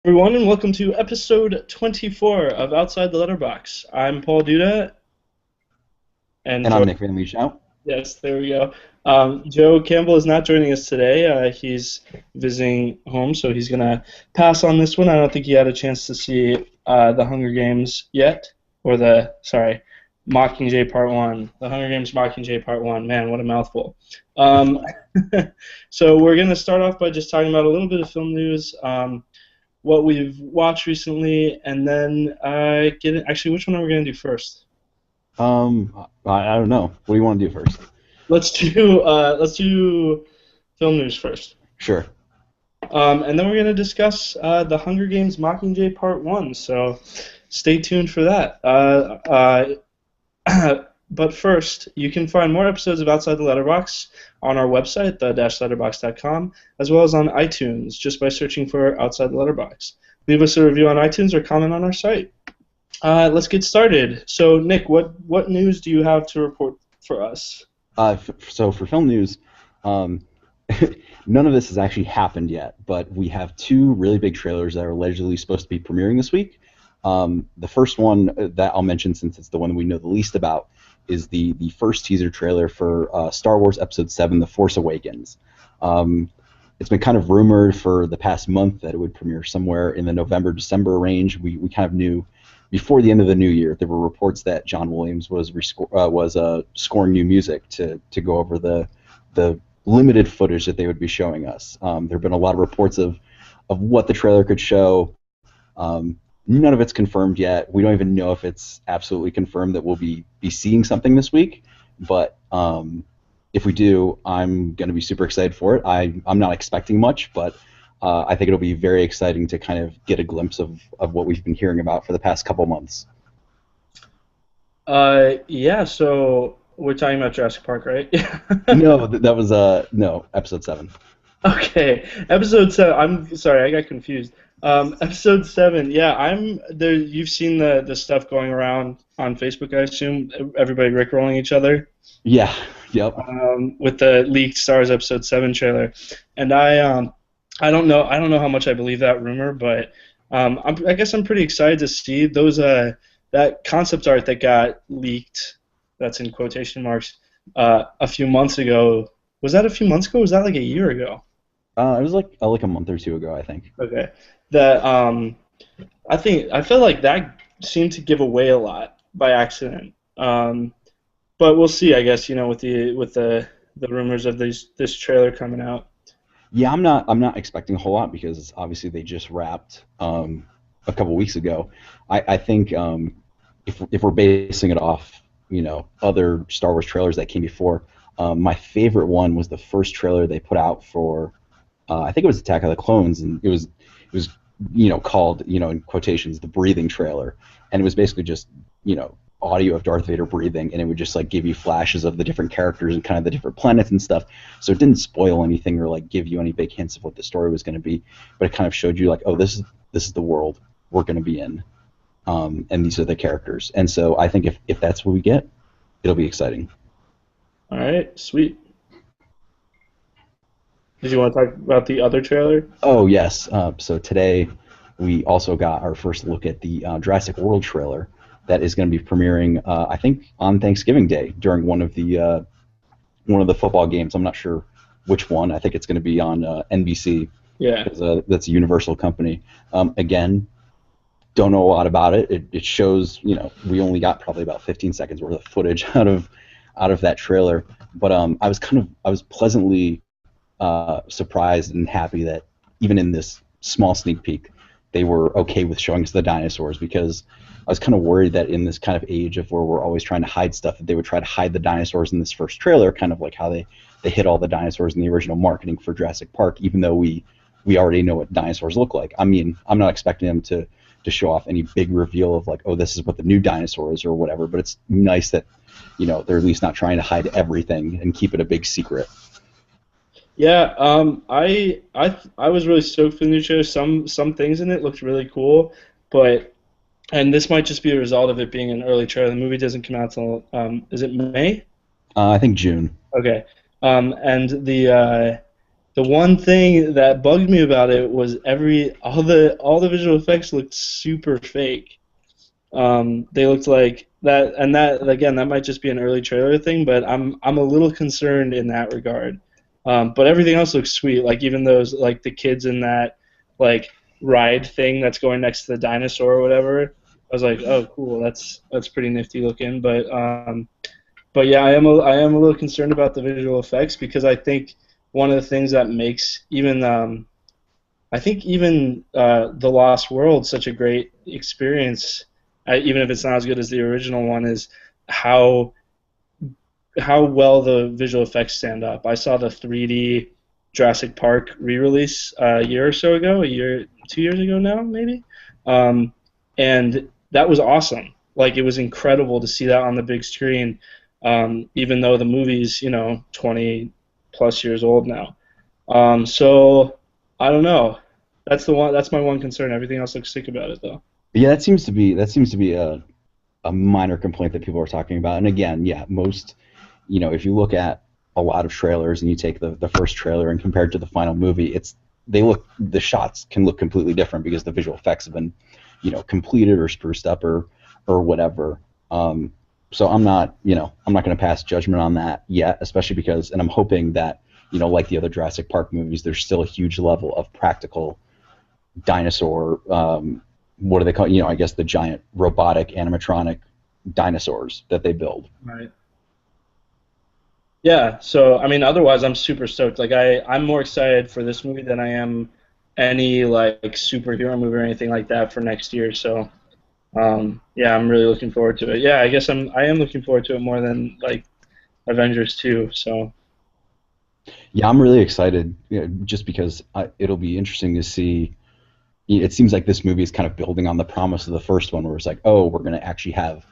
Everyone, and welcome to episode 24 of Outside the Letterbox. I'm Paul Duda, and And I'm Nick Van Leach out. yes, there we go. Joe Campbell is not joining us today. He's visiting home, so he's going to pass on this one. I don't think he had a chance to see the Hunger Games yet, or Mockingjay Part 1. The Hunger Games Mockingjay Part 1. Man, what a mouthful. Um, so we're going to start off by just talking about a little bit of film news. What we've watched recently, and then actually, which one are we going to do first? I don't know. What do you want to do first? Let's do film news first. Sure. And then we're going to discuss the Hunger Games Mockingjay Part 1, so stay tuned for that. But first, you can find more episodes of Outside the Letterbox on our website, the-letterbox.com, as well as on iTunes, just by searching for Outside the Letterbox. Leave us a review on iTunes or comment on our site. Let's get started. So, Nick, what news do you have to report for us? So for film news, none of this has actually happened yet, but we have two really big trailers that are allegedly supposed to be premiering this week. The first one that I'll mention, since it's the one we know the least about, is the first teaser trailer for Star Wars Episode 7, The Force Awakens. It's been kind of rumored for the past month that it would premiere somewhere in the November-December range. We kind of knew before the end of the new year. There were reports that John Williams was scoring new music to go over the limited footage that they would be showing us. There have been a lot of reports of what the trailer could show. None of it's confirmed yet. We don't even know if it's absolutely confirmed that we'll be seeing something this week. But if we do, I'm going to be super excited for it. I'm not expecting much, but I think it'll be very exciting to kind of get a glimpse of what we've been hearing about for the past couple months. Yeah, so we're talking about Jurassic Park, right? No, that was no, Episode 7. Okay, Episode 7. I'm sorry, I got confused. Episode 7. Yeah, I'm there. You've seen the stuff going around on Facebook, I assume. Everybody rickrolling each other. Yeah. Yep. With the leaked Star Wars Episode 7 trailer, and I don't know how much I believe that rumor, but I guess I'm pretty excited to see those that concept art that got leaked. That's in quotation marks. A few months ago. Was that a few months ago? Or was that like a year ago? It was like a month or two ago, I think. Okay. That I feel like that seemed to give away a lot by accident. But we'll see, I guess, with the rumors of this trailer coming out. Yeah, I'm not expecting a whole lot because obviously they just wrapped a couple weeks ago. I think if we're basing it off other Star Wars trailers that came before, my favorite one was the first trailer they put out for I think it was Attack of the Clones, and it was called in quotations the breathing trailer, and it was basically just audio of Darth Vader breathing, and it would just like give you flashes of the different characters and kind of the different planets and stuff. So it didn't spoil anything or like give you any big hints of what the story was going to be, but it kind of showed you like, oh, this is the world we're going to be in, and these are the characters. And so I think if that's what we get, it'll be exciting. All right, sweet. Did you want to talk about the other trailer? Oh yes. So today we also got our first look at the Jurassic World trailer that is going to be premiering, I think, on Thanksgiving Day during one of the football games. I'm not sure which one. I think it's going to be on NBC. Yeah. That's a Universal company. Again, don't know a lot about it. It shows, we only got probably about 15 seconds worth of footage out of that trailer. But I was pleasantly surprised and happy that even in this small sneak peek, they were okay with showing us the dinosaurs, because I was kind of worried that in this kind of age of where we're always trying to hide stuff, that they would try to hide the dinosaurs in this first trailer, kind of like how they hid all the dinosaurs in the original marketing for Jurassic Park, even though we already know what dinosaurs look like. I mean, I'm not expecting them to show off any big reveal of like, oh, this is what the new dinosaur is or whatever, but it's nice that, they're at least not trying to hide everything and keep it a big secret. Yeah, I was really stoked for the new trailer. Some things in it looked really cool, and this might just be a result of it being an early trailer. The movie doesn't come out till is it May? I think June. Okay, and the the one thing that bugged me about it was all the visual effects looked super fake. They looked like that, and that again, that might just be an early trailer thing, but I'm a little concerned in that regard. But everything else looks sweet. Like even those like the kids in that like ride thing that's going next to the dinosaur or whatever. I was like, oh, cool, that's pretty nifty looking. But yeah, I am a little concerned about the visual effects because I think one of the things that makes even I think even the Lost World such a great experience, even if it's not as good as the original one, is how how well the visual effects stand up. I saw the 3D Jurassic Park re-release a year or so ago, 2 years ago now, maybe, um, and that was awesome. Like it was incredible to see that on the big screen, even though the movie's 20 plus years old now. So I don't know. That's the one. That's my one concern. Everything else looks sick about it, though. Yeah, that seems to be a minor complaint that people are talking about. And again, yeah, most, if you look at a lot of trailers and you take the first trailer and compare it to the final movie, the shots can look completely different because the visual effects have been, completed or spruced up or whatever. So I'm not going to pass judgment on that yet, especially because, and I'm hoping that, like the other Jurassic Park movies, there's still a huge level of practical dinosaur, what do they call it? I guess the giant robotic animatronic dinosaurs that they build. Right. Yeah. So I mean, otherwise, I'm super stoked. Like I'm more excited for this movie than I am any like superhero movie or anything like that for next year. So yeah, I'm really looking forward to it. Yeah, I guess I am looking forward to it more than like Avengers 2. So Yeah, I'm really excited, just because it'll be interesting to see. It seems like this movie is kind of building on the promise of the first one, where it's like, oh, we're going to actually have,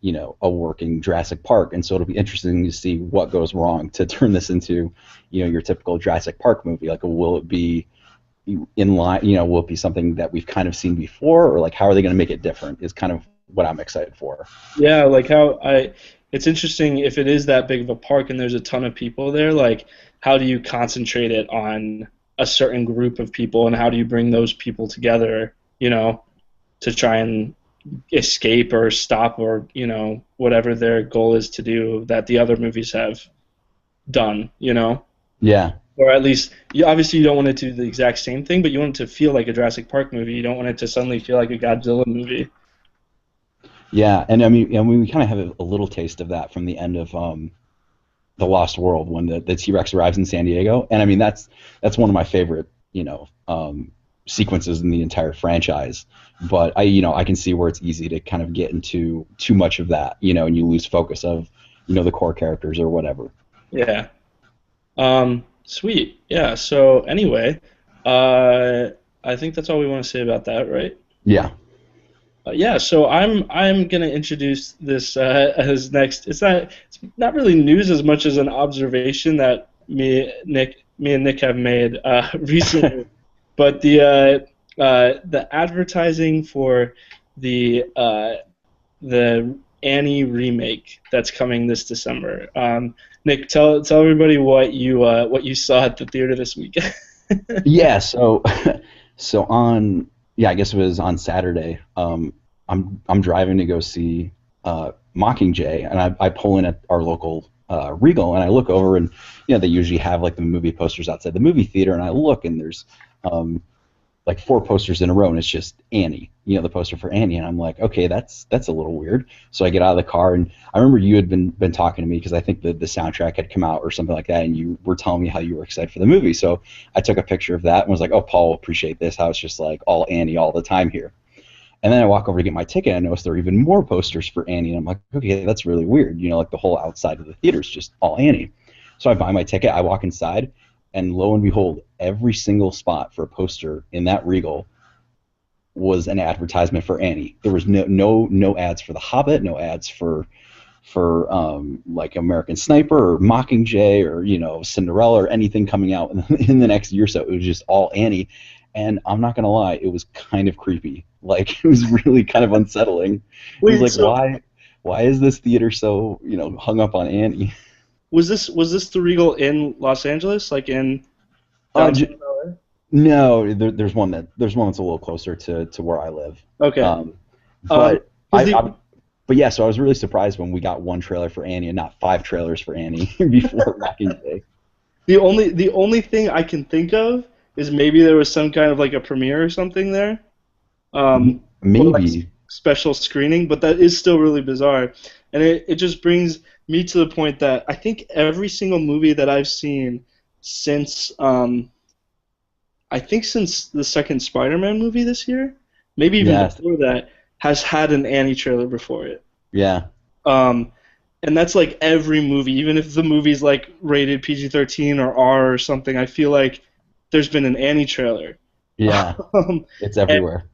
a working Jurassic Park, and so it'll be interesting to see what goes wrong to turn this into, your typical Jurassic Park movie. Like, will it be in line? Will it be something that we've kind of seen before, or like how are they going to make it different? Is kind of what I'm excited for. yeah, like it's interesting if it is that big of a park and there's a ton of people there, like how do you concentrate it on a certain group of people and how do you bring those people together, to try and escape or stop or, whatever their goal is to do that the other movies have done. Yeah. Or at least, obviously you don't want it to do the exact same thing, but you want it to feel like a Jurassic Park movie. You don't want it to suddenly feel like a Godzilla movie. Yeah, and I mean, we kind of have a little taste of that from the end of the Lost World when the T-Rex arrives in San Diego, and I mean that's one of my favorite sequences in the entire franchise. But I can see where it's easy to kind of get into too much of that, and you lose focus of the core characters or whatever. Yeah. Sweet. Yeah. So anyway, I think that's all we want to say about that, right? Yeah. Yeah. So I'm gonna introduce this as next. It's not really news as much as an observation that me and Nick have made recently. But the advertising for the Annie remake that's coming this December. Nick, tell everybody what you saw at the theater this weekend. Yeah. So so on I guess it was on Saturday. I'm driving to go see Mockingjay, and I pull in at our local Regal, and I look over, and they usually have like the movie posters outside the movie theater, and I look, and there's like 4 posters in a row, and it's just Annie, the poster for Annie, and I'm like, okay, that's a little weird. So I get out of the car, and I remember you had been talking to me because I think the soundtrack had come out or something like that, and you were telling me how you were excited for the movie. So I took a picture of that and was like, oh, Paul will appreciate this, how it's just like all Annie all the time here. And then I walk over to get my ticket, and I notice there are even more posters for Annie, and I'm like, okay, that's really weird. Like the whole outside of the theater is just all Annie. So I buy my ticket, I walk inside, and lo and behold, every single spot for a poster in that Regal was an advertisement for Annie. There was no ads for The Hobbit, no ads for like American Sniper or Mockingjay or Cinderella or anything coming out in the next year or so. It was just all Annie, and I'm not gonna lie, it was kind of creepy. Like it was really kind of unsettling. It was Wait, like, so why is this theater so hung up on Annie? was this the Regal in Los Angeles, like in? Uh, Downtown j- LA? no, there's one that's a little closer to where I live. Okay. Um, Um, but because the but yeah, so I was really surprised when we got one trailer for Annie and not five trailers for Annie before Mockingjay. the only thing I can think of is maybe there was some kind of like a premiere or something there, or like Maybe, special screening, but that is still really bizarre, and it just brings me to the point that I think every single movie that I've seen since I think since the second Spider-Man movie this year, maybe even yes, before that, has had an Annie trailer before it. yeah, Um, and that's like every movie, even if the movie's like rated PG-13 or R or something. I feel like there's been an Annie trailer. yeah, Um, it's and everywhere.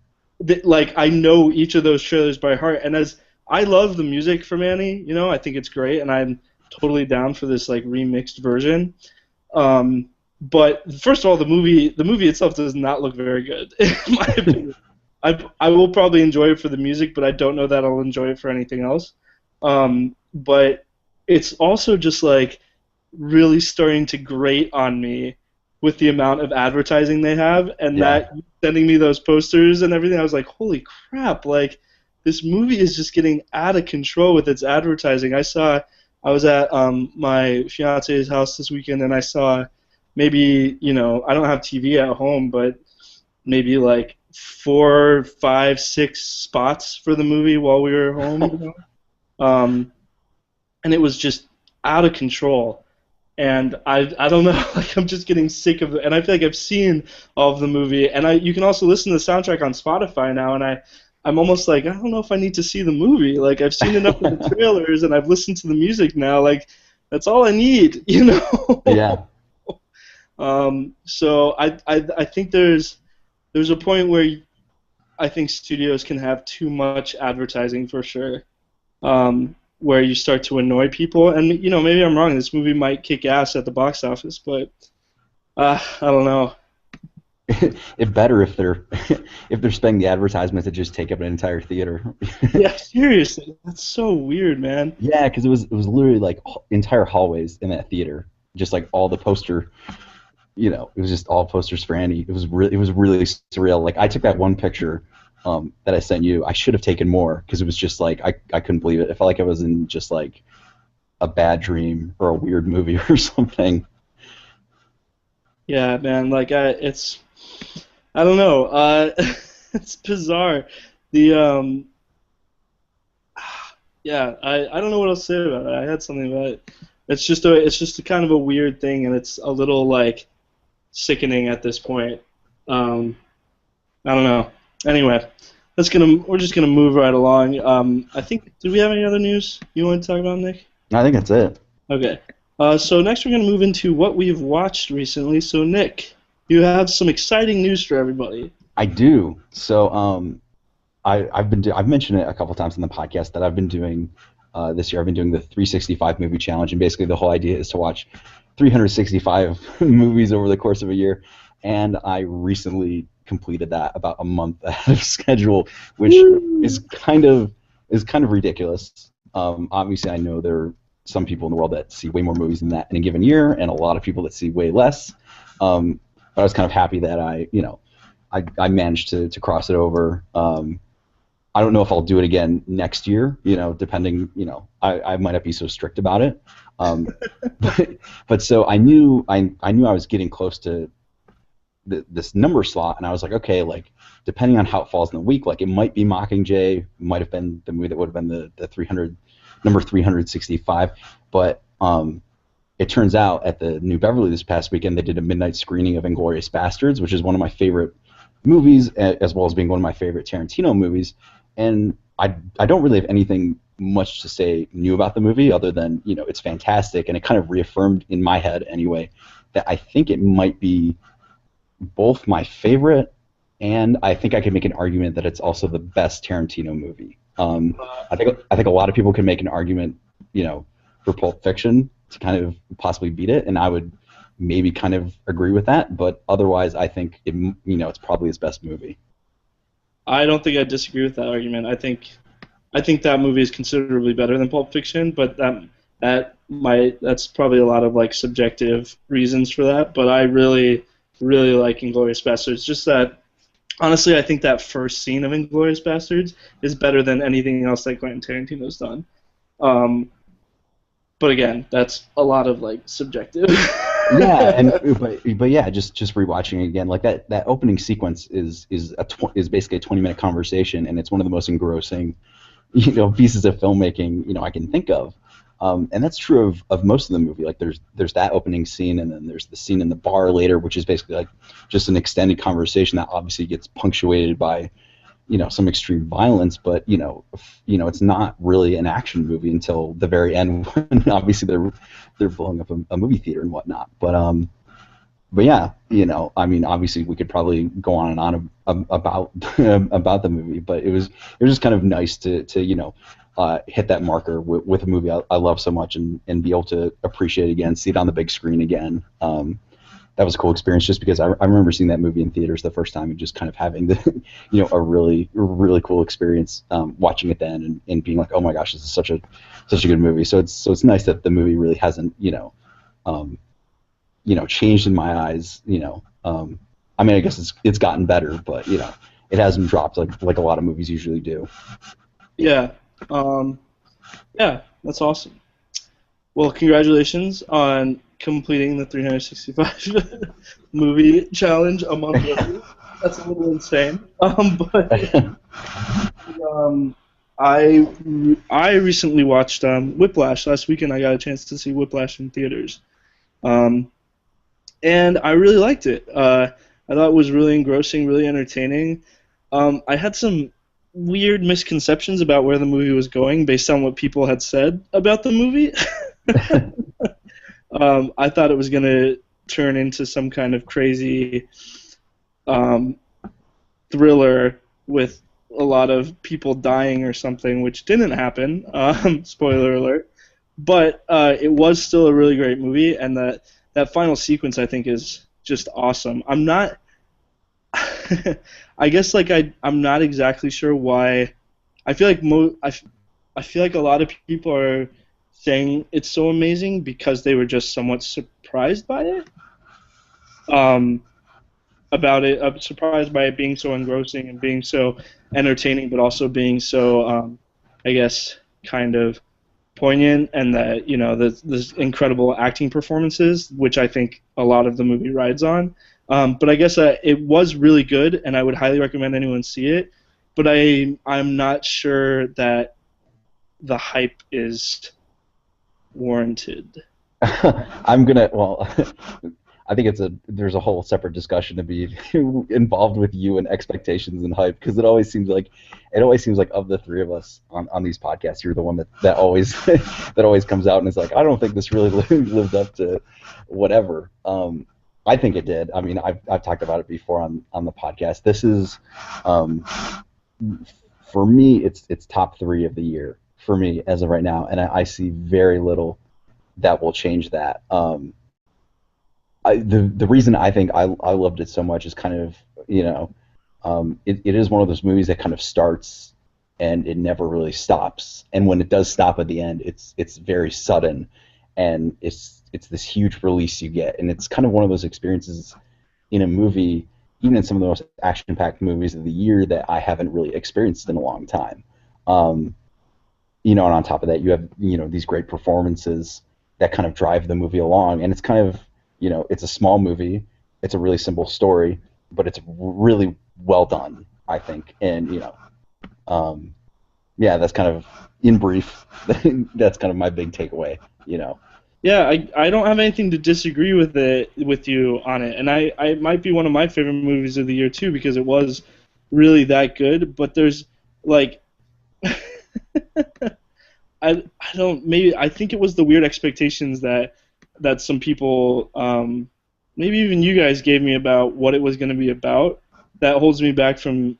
like I know each of those trailers by heart. And as I love the music from Annie, I think it's great, and I'm totally down for this like remixed version. Um, but first of all, the movie itself does not look very good, in my opinion. I will probably enjoy it for the music, but I don't know that I'll enjoy it for anything else. But it's also just like really starting to grate on me with the amount of advertising they have, and Yeah, that sending me those posters and everything. I was like, holy crap! Like this movie is just getting out of control with its advertising. I was at my fiance's house this weekend, and I saw maybe I don't have TV at home, but maybe like four, five, six spots for the movie while we were home, and it was just out of control. And I don't know, like I'm just getting sick of it. And I feel like I've seen all of the movie, and you can also listen to the soundtrack on Spotify now, and I'm almost like I don't know if I need to see the movie. Like I've seen enough of the trailers, and I've listened to the music now. Like that's all I need, you know. yeah. So I think there's a point where I think studios can have too much advertising for sure, where you start to annoy people. And maybe I'm wrong. This movie might kick ass at the box office, but I don't know. It better if they're if they're spending the advertisement to just take up an entire theater. Yeah, seriously, that's so weird, man. Yeah, because it was literally like entire hallways in that theater, just like all the poster. It was just all posters for Annie. It was really surreal. Like I took that one picture that I sent you. I should have taken more because it was just like I couldn't believe it. It felt like I was in just like a bad dream or a weird movie or something. Yeah, man. Like I don't know. It's bizarre. The yeah, I don't know what else to say about it. I had something about it. It's just a kind of a weird thing, and it's a little like sickening at this point. Um, I don't know. Anyway, we're just gonna move right along. I think did we have any other news you want to talk about, Nick? I think that's it. Okay. So next we're gonna move into what we've watched recently. So Nick, you have some exciting news for everybody. I do. So I've mentioned it a couple times in the podcast that I've been doing this year. I've been doing the 365 movie challenge, and basically the whole idea is to watch 365 movies over the course of a year. And I recently completed that about a month ahead of schedule, which Woo! is kind of ridiculous. Obviously, I know there are some people in the world that see way more movies than that in a given year, and a lot of people that see way less. But I was kind of happy that I managed to cross it over. I don't know if I'll do it again next year, depending, I might not be so strict about it. Um, but so I knew I was getting close to this number slot, and I was like, okay, like depending on how it falls in the week, like it might be Mockingjay, might have been the movie that would have been the 300 number 365, but it turns out at the New Beverly this past weekend they did a midnight screening of Inglourious Bastards, which is one of my favorite movies, as well as being one of my favorite Tarantino movies. And I don't really have anything much to say new about the movie other than it's fantastic, and it kind of reaffirmed in my head anyway that I think it might be both my favorite, and I think I could make an argument that it's also the best Tarantino movie. I think a lot of people can make an argument, for Pulp Fiction to kind of possibly beat it, and I would maybe kind of agree with that. But otherwise, I think it's probably his best movie. I don't think I disagree with that argument. I think that movie is considerably better than Pulp Fiction, but that's probably a lot of like subjective reasons for that. But I really really like Inglourious Basterds. Just that, honestly, I think that first scene of Inglourious Basterds is better than anything else that Quentin Tarantino's done. Um, but again, that's a lot of like subjective. Yeah, but yeah, just rewatching it again, like that opening sequence is basically a 20-minute conversation, and it's one of the most engrossing, pieces of filmmaking, I can think of. And that's true of most of the movie. Like there's that opening scene, and then there's the scene in the bar later, which is basically like just an extended conversation that obviously gets punctuated by some extreme violence, but it's not really an action movie until the very end when obviously they're blowing up a movie theater and whatnot. But yeah, I mean, obviously we could probably go on and on about about the movie, but it was just kind of nice to hit that marker with a movie I love so much, and be able to appreciate it again, see it on the big screen again. That was a cool experience, just because I remember seeing that movie in theaters the first time and just kind of having the a really cool experience watching it then, and being like, oh my gosh, this is such a good movie. So it's nice that the movie really hasn't changed in my eyes. I mean, I guess it's gotten better, but it hasn't dropped like a lot of movies usually do. Yeah. Yeah, that's awesome. Well, congratulations on completing the 365 movie challenge a month early. That's a little insane. But I recently watched Whiplash last weekend. I got a chance to see Whiplash in theaters, and I really liked it. I thought it was really engrossing, really entertaining. I had some weird misconceptions about where the movie was going based on what people had said about the movie. I thought it was going to turn into some kind of crazy thriller with a lot of people dying or something, which didn't happen. Spoiler alert. But it was still a really great movie, and that final sequence, I think, is just awesome. I'm not... I guess I'm not exactly sure why. I feel like I feel like a lot of people are saying it's so amazing because they were just somewhat surprised by it. About it, I'm surprised by it being so engrossing and being so entertaining, but also being so, I guess, kind of poignant, and that the incredible acting performances, which I think a lot of the movie rides on. But I guess it was really good, and I would highly recommend anyone see it. But I'm not sure that the hype is warranted. I think there's a whole separate discussion to be involved with you and expectations and hype, because it always seems like of the three of us on these podcasts, you're the one that always that always comes out and is like, I don't think this really lived up to whatever. I think it did. I mean, I've talked about it before on the podcast. This is, for me, it's top 3 of the year for me as of right now, and I see very little that will change that. The reason I think I loved it so much is kind of, it is one of those movies that kind of starts and it never really stops, and when it does stop at the end, it's very sudden, and it's this huge release you get, and it's kind of one of those experiences in a movie, even in some of the most action-packed movies of the year, that I haven't really experienced in a long time. And on top of that, you have these great performances that kind of drive the movie along, and it's kind of it's a small movie, it's a really simple story, but it's really well done, I think, and yeah, that's kind of in brief. That's kind of my big takeaway. Yeah, I don't have anything to disagree with you on it, and I might be one of my favorite movies of the year too, because it was really that good. But there's like, I think it was the weird expectations that some people, maybe even you guys, gave me about what it was going to be about, that holds me back from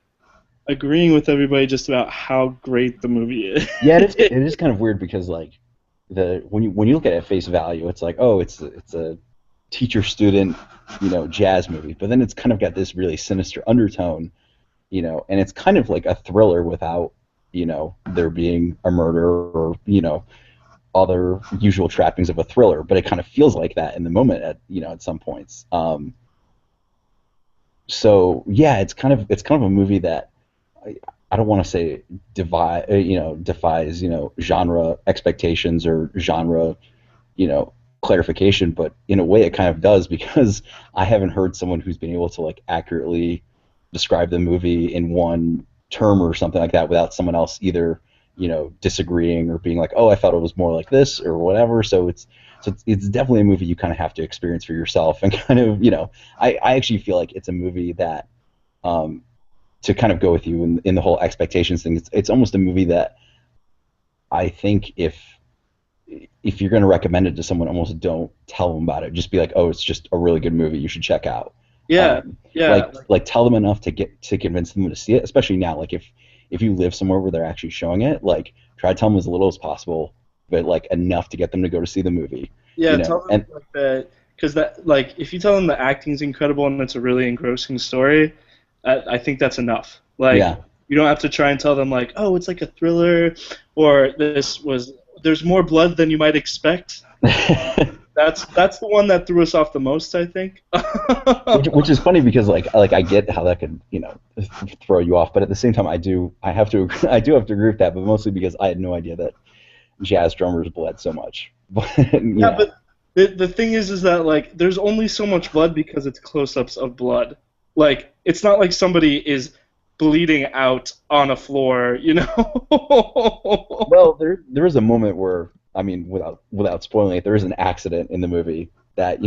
agreeing with everybody just about how great the movie is. Yeah, it is kind of weird, because like when you look at it at face value, it's like, oh, it's a teacher student jazz movie, but then it's kind of got this really sinister undertone, and it's kind of like a thriller without there being a murder or other usual trappings of a thriller, but it kind of feels like that in the moment at some points. So yeah, it's kind of a movie that I don't want to say defies genre expectations or genre clarification, but in a way it kind of does because I haven't heard someone who's been able to like accurately describe the movie in one term or something like that without someone else either disagreeing or being like, oh, I thought it was more like this or whatever. So it's definitely a movie you kind of have to experience for yourself and kind of I actually feel like it's a movie that um, to kind of go with you in the whole expectations thing. It's almost a movie that I think if you're going to recommend it to someone, almost don't tell them about it. Just be like, oh, it's just a really good movie. You should check out. Yeah, yeah, Like tell them enough to convince them to see it. Especially now, like if you live somewhere where they're actually showing it, like try to tell them as little as possible, but like enough to get them to go to see the movie. yeah. Tell them And like that because that like if you tell them the acting's incredible and it's a really engrossing story, I think that's enough. Like yeah. you don't have to try and tell them like, oh, it's like a thriller, or there's more blood than you might expect. That's the one that threw us off the most, I think. Which is funny because like I get how that could throw you off, but at the same time I have to I do have to agree with that, but mostly because I had no idea that jazz drummers bled so much. But Yeah, but the thing is that like there's only so much blood because it's close-ups of blood. Like it's not like somebody is bleeding out on a floor, you know? well, there is a moment where I mean without spoiling it, there is an accident in the movie that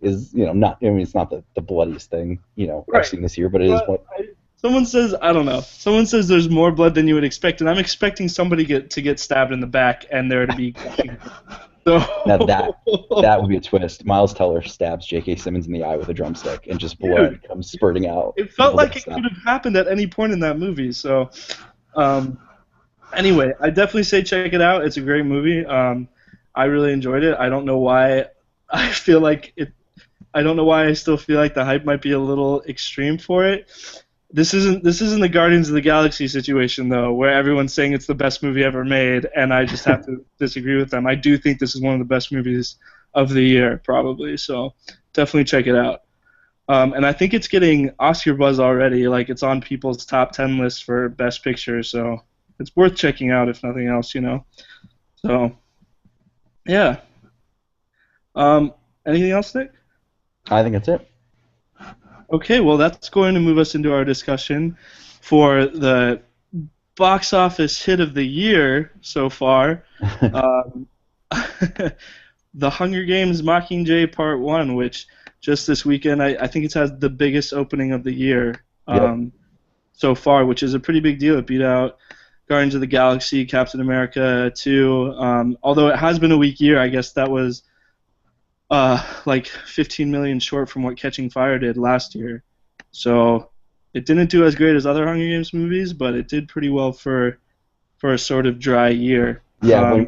is not I mean it's not the bloodiest thing I've Right. seen this year, but it is But what someone says I don't know. Someone says there's more blood than you would expect, and I'm expecting somebody to get stabbed in the back and there to be gushing. now that So would be a twist. Miles Teller stabs J.K. Simmons in the eye with a drumstick, and just dude, blood comes spurting out. it felt People like don't it stop. could have happened at any point in that movie. So um, anyway, I definitely say check it out. It's a great movie. I really enjoyed it. I don't know why I feel like it. I don't know why I still feel like the hype might be a little extreme for it. This isn't the Guardians of the Galaxy situation though, where everyone's saying it's the best movie ever made, and I just have to disagree with them. I do think this is one of the best movies of the year, probably. So definitely check it out. And I think it's getting Oscar buzz already. Like it's on people's top 10 list for Best Picture, so it's worth checking out if nothing else. So yeah. Anything else, Nick? I think that's it. Okay, well that's going to move us into our discussion for the box office hit of the year so far. Um, The Hunger Games Mockingjay Part 1, which just this weekend, I think it's had the biggest opening of the year Yep. so far, which is a pretty big deal. It beat out Guardians of the Galaxy, Captain America 2. Although it has been a weak year, I guess that was like 15 million short from what Catching Fire did last year. So it didn't do as great as other Hunger Games movies, but it did pretty well for a sort of dry year. Yeah, Um,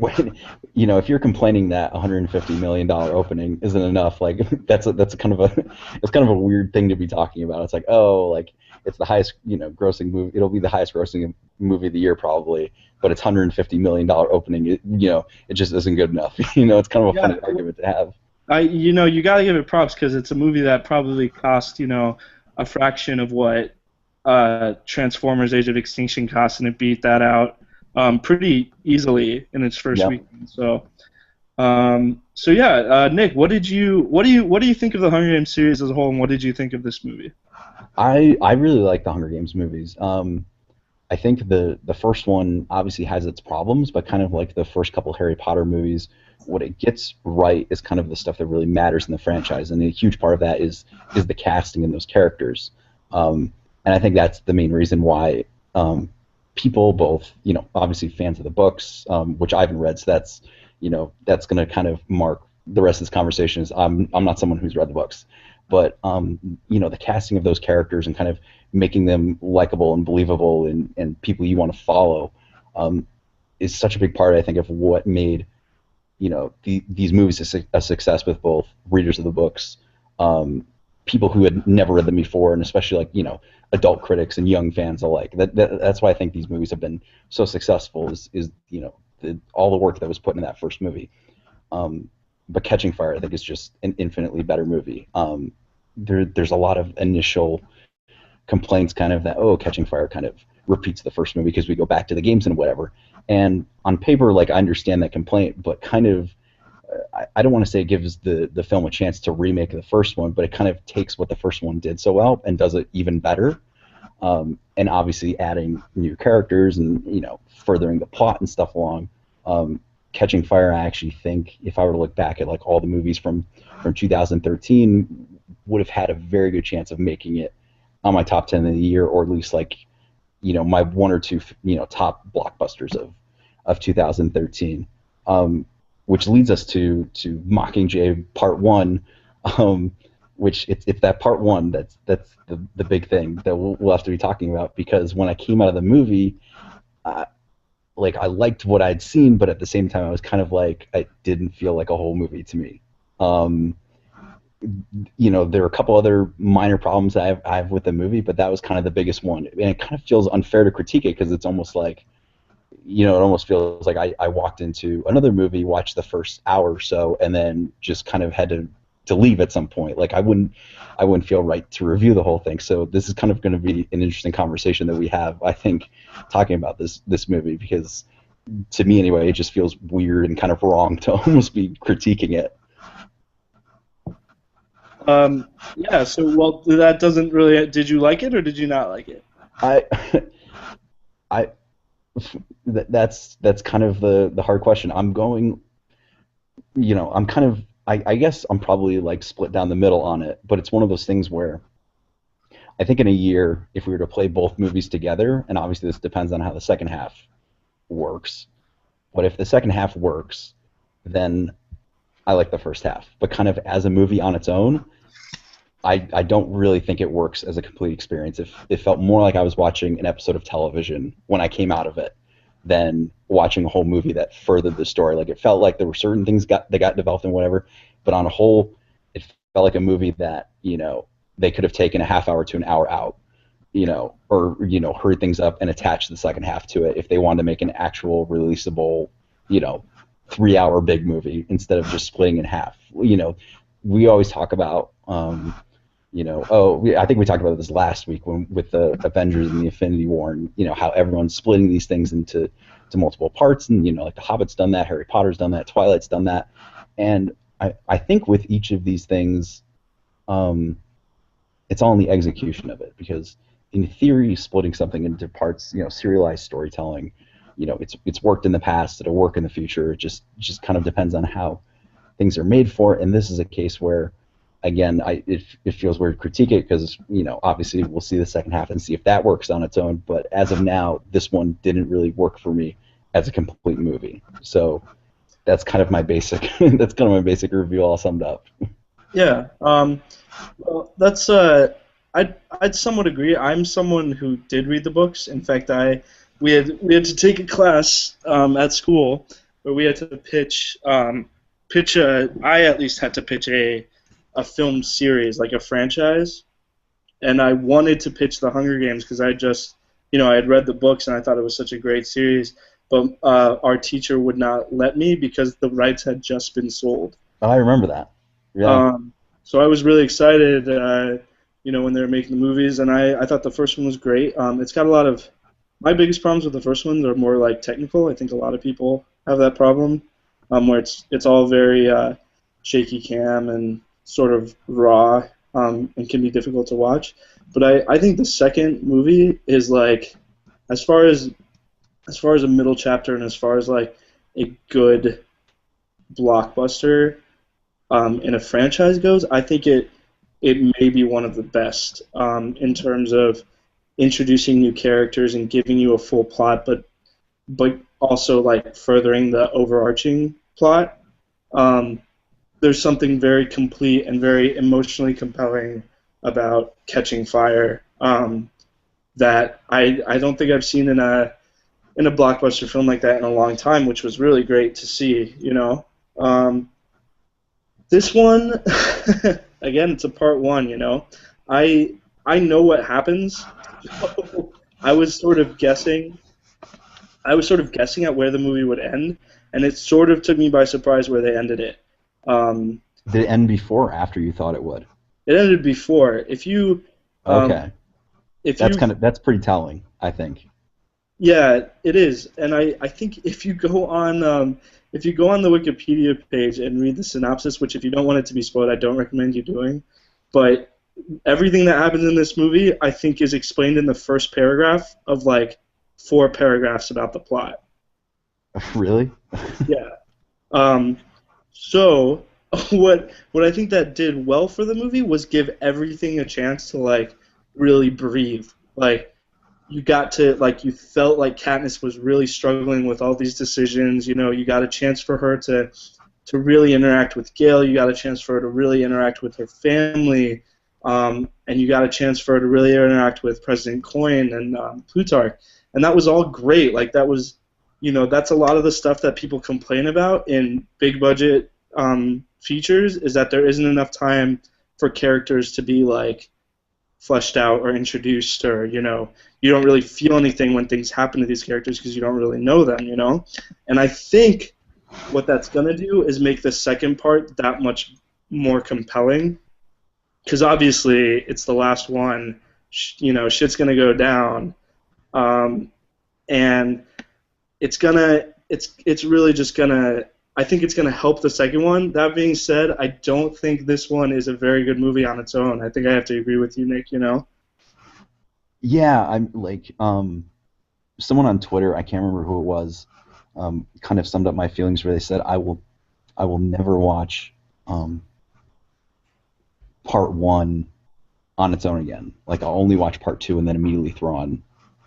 if you're complaining that $150 million opening isn't enough, like that's a kind of a it's kind of a weird thing to be talking about. It's like, oh, like it's the highest grossing movie. It'll be the highest grossing movie of the year probably, but it's $150 million opening. It just isn't good enough. It's kind of a yeah, funny argument to have. you got to give it props because it's a movie that probably cost a fraction of what Transformers: Age of Extinction cost, and it beat that out pretty easily in its first Yeah. weekend. So yeah, Nick, what do you think of the Hunger Games series as a whole, and what did you think of this movie? I really like the Hunger Games movies. I think the first one obviously has its problems, but kind of like the first couple Harry Potter movies, what it gets right is kind of the stuff that really matters in the franchise, and a huge part of that is the casting and those characters. And I think that's the main reason why people, both obviously fans of the books, which I haven't read, so that's going to kind of mark the rest of this conversation. Is I'm not someone who's read the books, but the casting of those characters and kind of making them likable and believable and people you want to follow is such a big part, I think, of what made these movies a success with both readers of the books, people who had never read them before, and especially adult critics and young fans alike. That's why I think these movies have been so successful. Is all the work that was put into that first movie. But Catching Fire, I think, is just an infinitely better movie. there's a lot of initial complaints kind of that, oh, Catching Fire kind of repeats the first movie because we go back to the games and whatever. And on paper, like, I understand that complaint, but kind of I don't want to say it gives the film a chance to remake the first one, but it kind of takes what the first one did so well and does it even better. And obviously adding new characters and, you know, furthering the plot and stuff along. Catching Fire, I actually think, if I were to look back at like all the movies from 2013, would have had a very good chance of making it on my top 10 of the year, or at least like, you know, my one or two, you know, top blockbusters of 2013. Which leads us to Mockingjay Part One, which it's that Part One that's the big thing that we'll have to be talking about, because when I came out of the movie, like, I liked what I'd seen, but at the same time I was kind of like, it didn't feel like a whole movie to me. You know, there are a couple other minor problems I have with the movie, but that was kind of the biggest one, and it kind of feels unfair to critique it because it's almost like, you know, it almost feels like I walked into another movie, watched the first hour or so, and then just kind of had to leave at some point. Like, I wouldn't feel right to review the whole thing. So this is kind of going to be an interesting conversation that we have, I think, talking about this movie, because to me anyway, it just feels weird and kind of wrong to almost be critiquing it. Yeah. So, well, that doesn't really. Did you like it or did you not like it? I I that's kind of the hard question. I'm going, you know, I'm kind of, I guess I'm probably like split down the middle on it, but it's one of those things where I think in a year, if we were to play both movies together, and obviously this depends on how the second half works, but if the second half works, then I like the first half. But kind of as a movie on its own, I don't really think it works as a complete experience. It felt more like I was watching an episode of television when I came out of it than watching a whole movie that furthered the story. Like, it felt like there were certain things that got developed and whatever, but on a whole, it felt like a movie that, you know, they could have taken a half hour to an hour out, you know, or, you know, hurried things up and attached the second half to it if they wanted to make an actual releasable, you know, 3 hour big movie instead of just splitting in half. You know, we always talk about, you know, I think we talked about this last week with the Avengers and the Infinity War, and, you know, how everyone's splitting these things into multiple parts, and, you know, like The Hobbit's done that, Harry Potter's done that, Twilight's done that, and I think with each of these things, it's all in the execution of it, because in theory, splitting something into parts, you know, serialized storytelling, you know, it's worked in the past, it'll work in the future. It just kind of depends on how things are made for it, and this is a case where, again, it feels weird to critique it because, you know, obviously we'll see the second half and see if that works on its own. But as of now, this one didn't really work for me as a complete movie. So that's kind of my basic review all summed up. Yeah. Well, that's I'd somewhat agree. I'm someone who did read the books. In fact, we had to take a class at school where we had to pitch I at least had to pitch a film series, like a franchise, and I wanted to pitch The Hunger Games because I just, you know, I had read the books and I thought it was such a great series, but our teacher would not let me because the rights had just been sold. Oh, I remember that. Yeah. So I was really excited, you know, when they were making the movies, and I thought the first one was great. It's got a lot of, my biggest problems with the first one are more like technical. I think a lot of people have that problem, where it's all very shaky cam and sort of raw, and can be difficult to watch. But I think the second movie is like, as far as a middle chapter and as far as like a good blockbuster in a franchise goes, I think it may be one of the best in terms of introducing new characters and giving you a full plot, but also like furthering the overarching plot. There's something very complete and very emotionally compelling about Catching Fire that I don't think I've seen in a blockbuster film like that in a long time, which was really great to see. You know, this one again, it's a part one. You know, I know what happens. So I was sort of guessing. At where the movie would end, and it sort of took me by surprise where they ended it. Did it end before or after you thought it would? It ended before. Um, Okay, if you that's pretty telling, I think. Yeah, it is, and I think if you go on the Wikipedia page and read the synopsis, which if you don't want it to be spoiled, I don't recommend you doing, but everything that happens in this movie, I think, is explained in the first paragraph of like 4 paragraphs about the plot. Really? Yeah. Um, so what I think that did well for the movie was give everything a chance to like really breathe. Like you got to like you felt like Katniss was really struggling with all these decisions. You know, you got a chance for her to really interact with Gale. You got a chance for her to really interact with her family, and you got a chance for her to really interact with President Coin and Plutarch. And that was all great. Like that was, that's a lot of the stuff that people complain about in big budget features is that there isn't enough time for characters to be like fleshed out or introduced, or you don't really feel anything when things happen to these characters because you don't really know them. And I think what that's going to do is make the second part that much more compelling because obviously it's the last one. Shit's going to go down, um, and it's really just gonna. I think it's gonna help the second one. That being said, I don't think this one is a very good movie on its own. I think I have to agree with you, Nick. Yeah, I'm like someone on Twitter, I can't remember who it was, kind of summed up my feelings where they said I will never watch um, part one on its own again. Like I'll only watch part two and then immediately throw on.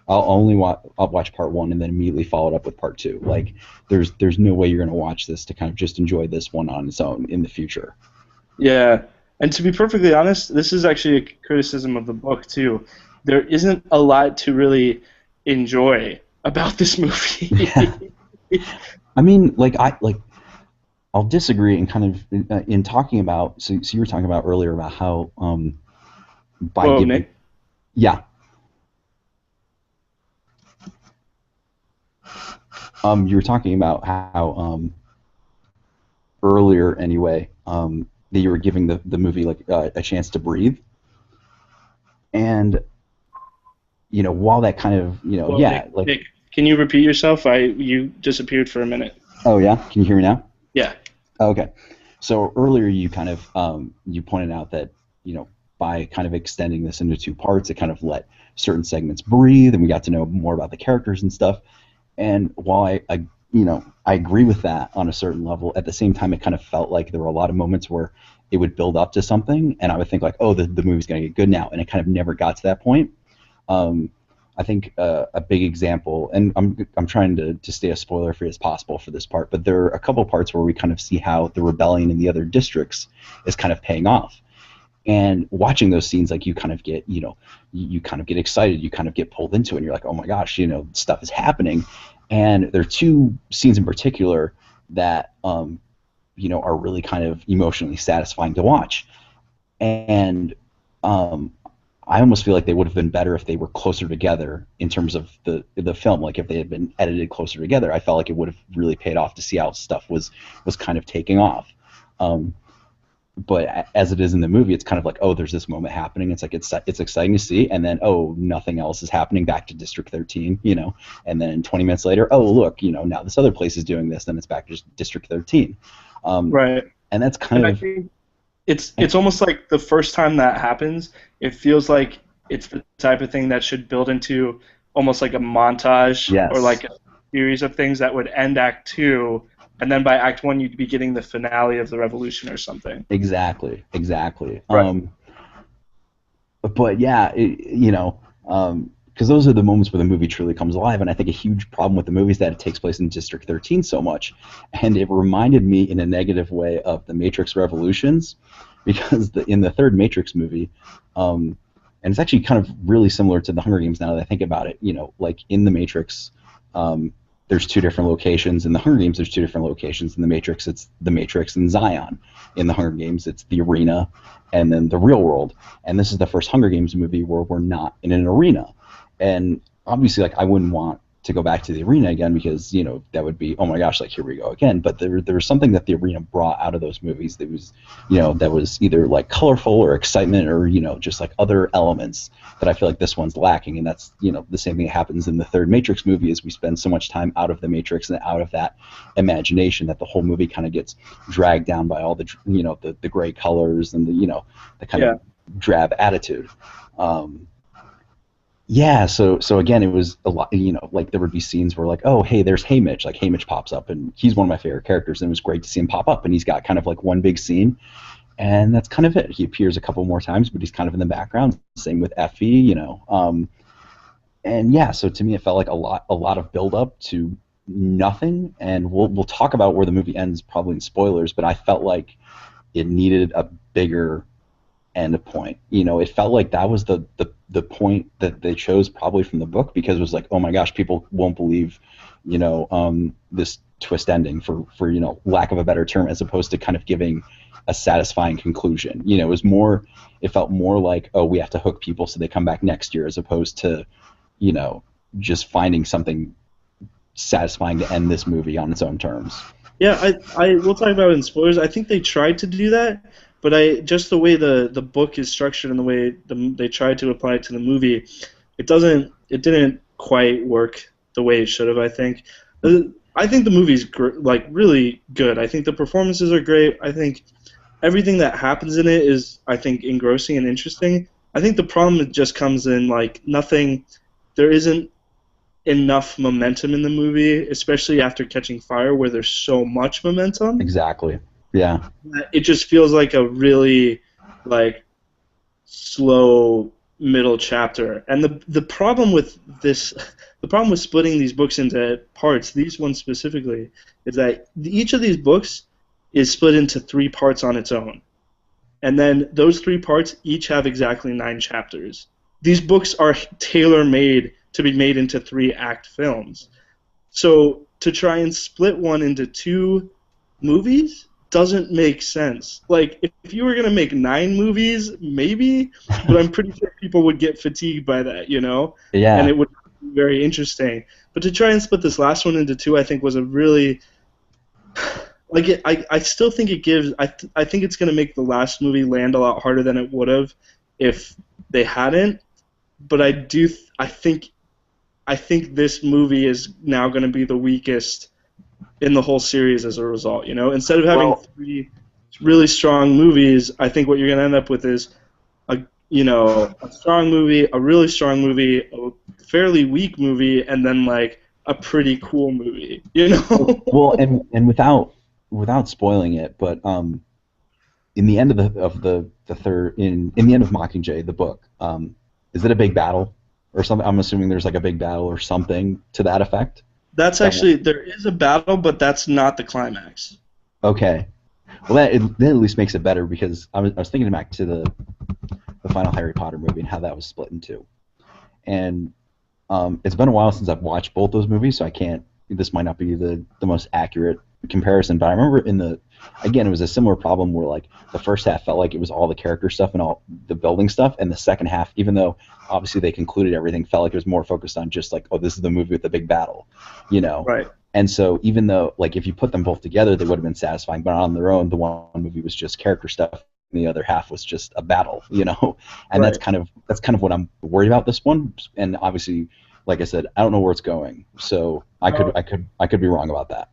I'll watch part one and then immediately follow it up with part two. Like there's no way you're gonna watch this to kind of just enjoy this one on its own in the future. Yeah, and to be perfectly honest, this is actually a criticism of the book too. There isn't a lot to really enjoy about this Yeah. movie. I mean, I'll disagree and kind of in talking about. So you were talking about earlier about how by Whoa, giving Nick. yeah you were talking about how earlier anyway that you were giving the movie like a chance to breathe and while that kind of Whoa, yeah Nick. like Nick, can you repeat yourself? You disappeared for a minute. oh yeah, can you hear me now? Yeah. Oh, okay, so earlier you kind of you pointed out that by kind of extending this into two parts it kind of let certain segments breathe and we got to know more about the characters and stuff. And while I agree with that on a certain level, at the same time it kind of felt like there were a lot of moments where it would build up to something and I would think like, oh, the movie's going to get good now, and it kind of never got to that point. um, I think a big example, and I'm trying to stay as spoiler free as possible for this part, but there are a couple parts where we kind of see how the rebellion in the other districts is kind of paying off. And watching those scenes, like you kind of get, you kind of get excited, you kind of get pulled into it, and you're like, oh my gosh, stuff is happening. And there are two scenes in particular that, are really kind of emotionally satisfying to watch. And um, I almost feel like they would have been better if they were closer together in terms of the film. Like if they had been edited closer together, I felt like it would have really paid off to see how stuff was kind of taking off. Um, but as it is in the movie, it's kind of like, oh, there's this moment happening. It's like it's exciting to see, and then oh, nothing else is happening. Back to District 13, and then 20 minutes later, oh look, now this other place is doing this. Then it's back to District 13, um, Right. and that's kind And I of think it's almost like the first time that happens, it feels like it's the type of thing that should build into almost like a montage or yes, like a series of things that would end Act Two, and then by Act One you'd be getting the finale of the revolution or something. exactly. Right. But yeah, because those are the moments where the movie truly comes alive. And I think a huge problem with the movie is that it takes place in District 13 so much, and it reminded me in a negative way of the Matrix Revolutions, because in the third Matrix movie, and it's actually kind of really similar to the Hunger Games now that I think about it. Like in the Matrix, there's two different locations. In the Hunger Games, there's two different locations. In the Matrix, it's the Matrix and Zion. In the Hunger Games, it's the arena and then the real world. And this is the first Hunger Games movie where we're not in an arena. And obviously, like I wouldn't want to go back to the arena again, because that would be, oh my gosh, like here we go again. But there was something that the arena brought out of those movies that was that was either like colorful or excitement, or just like other elements that I feel like this one's lacking. And that's the same thing that happens in the third Matrix movie, is we spend so much time out of the Matrix and out of that imagination that the whole movie kind of gets dragged down by all the the gray colors and the kind of drab attitude. Yeah, so again, it was a lot, like there would be scenes where like, oh, hey, there's Haymitch, like Haymitch pops up, and he's one of my favorite characters, and it was great to see him pop up, and he's got kind of like one big scene, and that's kind of it. He appears a couple more times, but he's kind of in the background. Same with Effie, and yeah, so to me, it felt like a lot of build up to nothing, and we'll talk about where the movie ends probably in spoilers, but I felt like it needed a bigger end point. It felt like that was the point that they chose probably from the book, because it was like, oh my gosh, people won't believe this twist ending, for lack of a better term, as opposed to kind of giving a satisfying conclusion. It felt more like, oh, we have to hook people so they come back next year, as opposed to just finding something satisfying to end this movie on its own terms. Yeah, I will talk about it in spoilers. I think they tried to do that, but just the way the book is structured and the way they tried to apply it to the movie, it didn't quite work the way it should have. I think the movie's like really good. I think the performances are great. I think everything that happens in it is, I think, engrossing and interesting. I think the problem just comes in like there isn't enough momentum in the movie, especially after Catching Fire, where there's so much momentum. Exactly. Yeah. It just feels like a really like slow middle chapter. And the problem with splitting these books into parts, these ones specifically, is that each of these books is split into 3 parts on its own. And then those 3 parts each have exactly 9 chapters. These books are tailor-made to be made into 3-act films. So to try and split one into 2 movies doesn't make sense. Like, if you were going to make 9 movies, maybe, but I'm pretty sure people would get fatigued by that, Yeah. And it would be very interesting. But to try and split this last one into 2, I think was a really... I still think it gives... I think it's going to make the last movie land a lot harder than it would have if they hadn't. But I think this movie is now going to be the weakest in the whole series as a result. Instead of having 3 really strong movies, I think what you're going to end up with is a strong movie, a really strong movie, a fairly weak movie, and then like a pretty cool movie. Well, and without spoiling it, but in the end of the third, in the end of Mockingjay, the book, is it a big battle or something? I'm assuming there's like a big battle or something to that effect. That's actually, there is a battle, but that's not the climax. Okay. Well, that at least makes it better, because I was thinking back to the final Harry Potter movie and how that was split in 2. And it's been a while since I've watched both those movies, so this might not be the most accurate comparison, but I remember again, it was a similar problem where like the first half felt like it was all the character stuff and all the building stuff, and the second half, even though obviously they concluded everything, felt like it was more focused on just like, oh, this is the movie with the big battle, Right. And so even though like if you put them both together, they would have been satisfying, but on their own, the one movie was just character stuff, and the other half was just a battle, and Right. that's kind of what I'm worried about this one. And obviously, like I said, I don't know where it's going, so I could be wrong about that.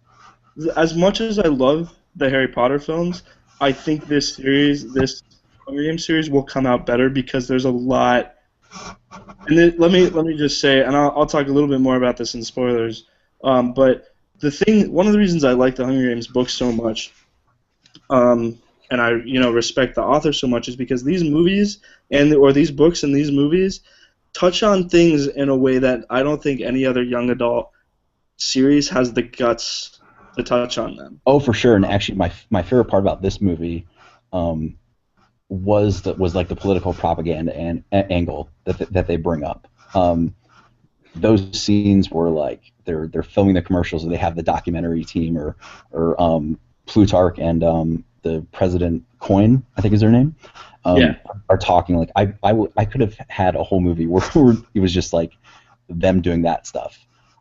As much as I love the Harry Potter films, I think this Hunger Games series will come out better because there's a lot. And then, let me just say, and I'll talk a little bit more about this in spoilers. But one of the reasons I like the Hunger Games books so much, and I respect the author so much, is because these movies or these books and these movies touch on things in a way that I don't think any other young adult series has the guts to touch on them. Oh, for sure. And actually, my favorite part about this movie was like the political propaganda and angle that they bring up. Those scenes where like they're filming the commercials, or they have the documentary team, or Plutarch and the President Coin, I think is her name, are talking. Like I could have had a whole movie where it was just like them doing that stuff.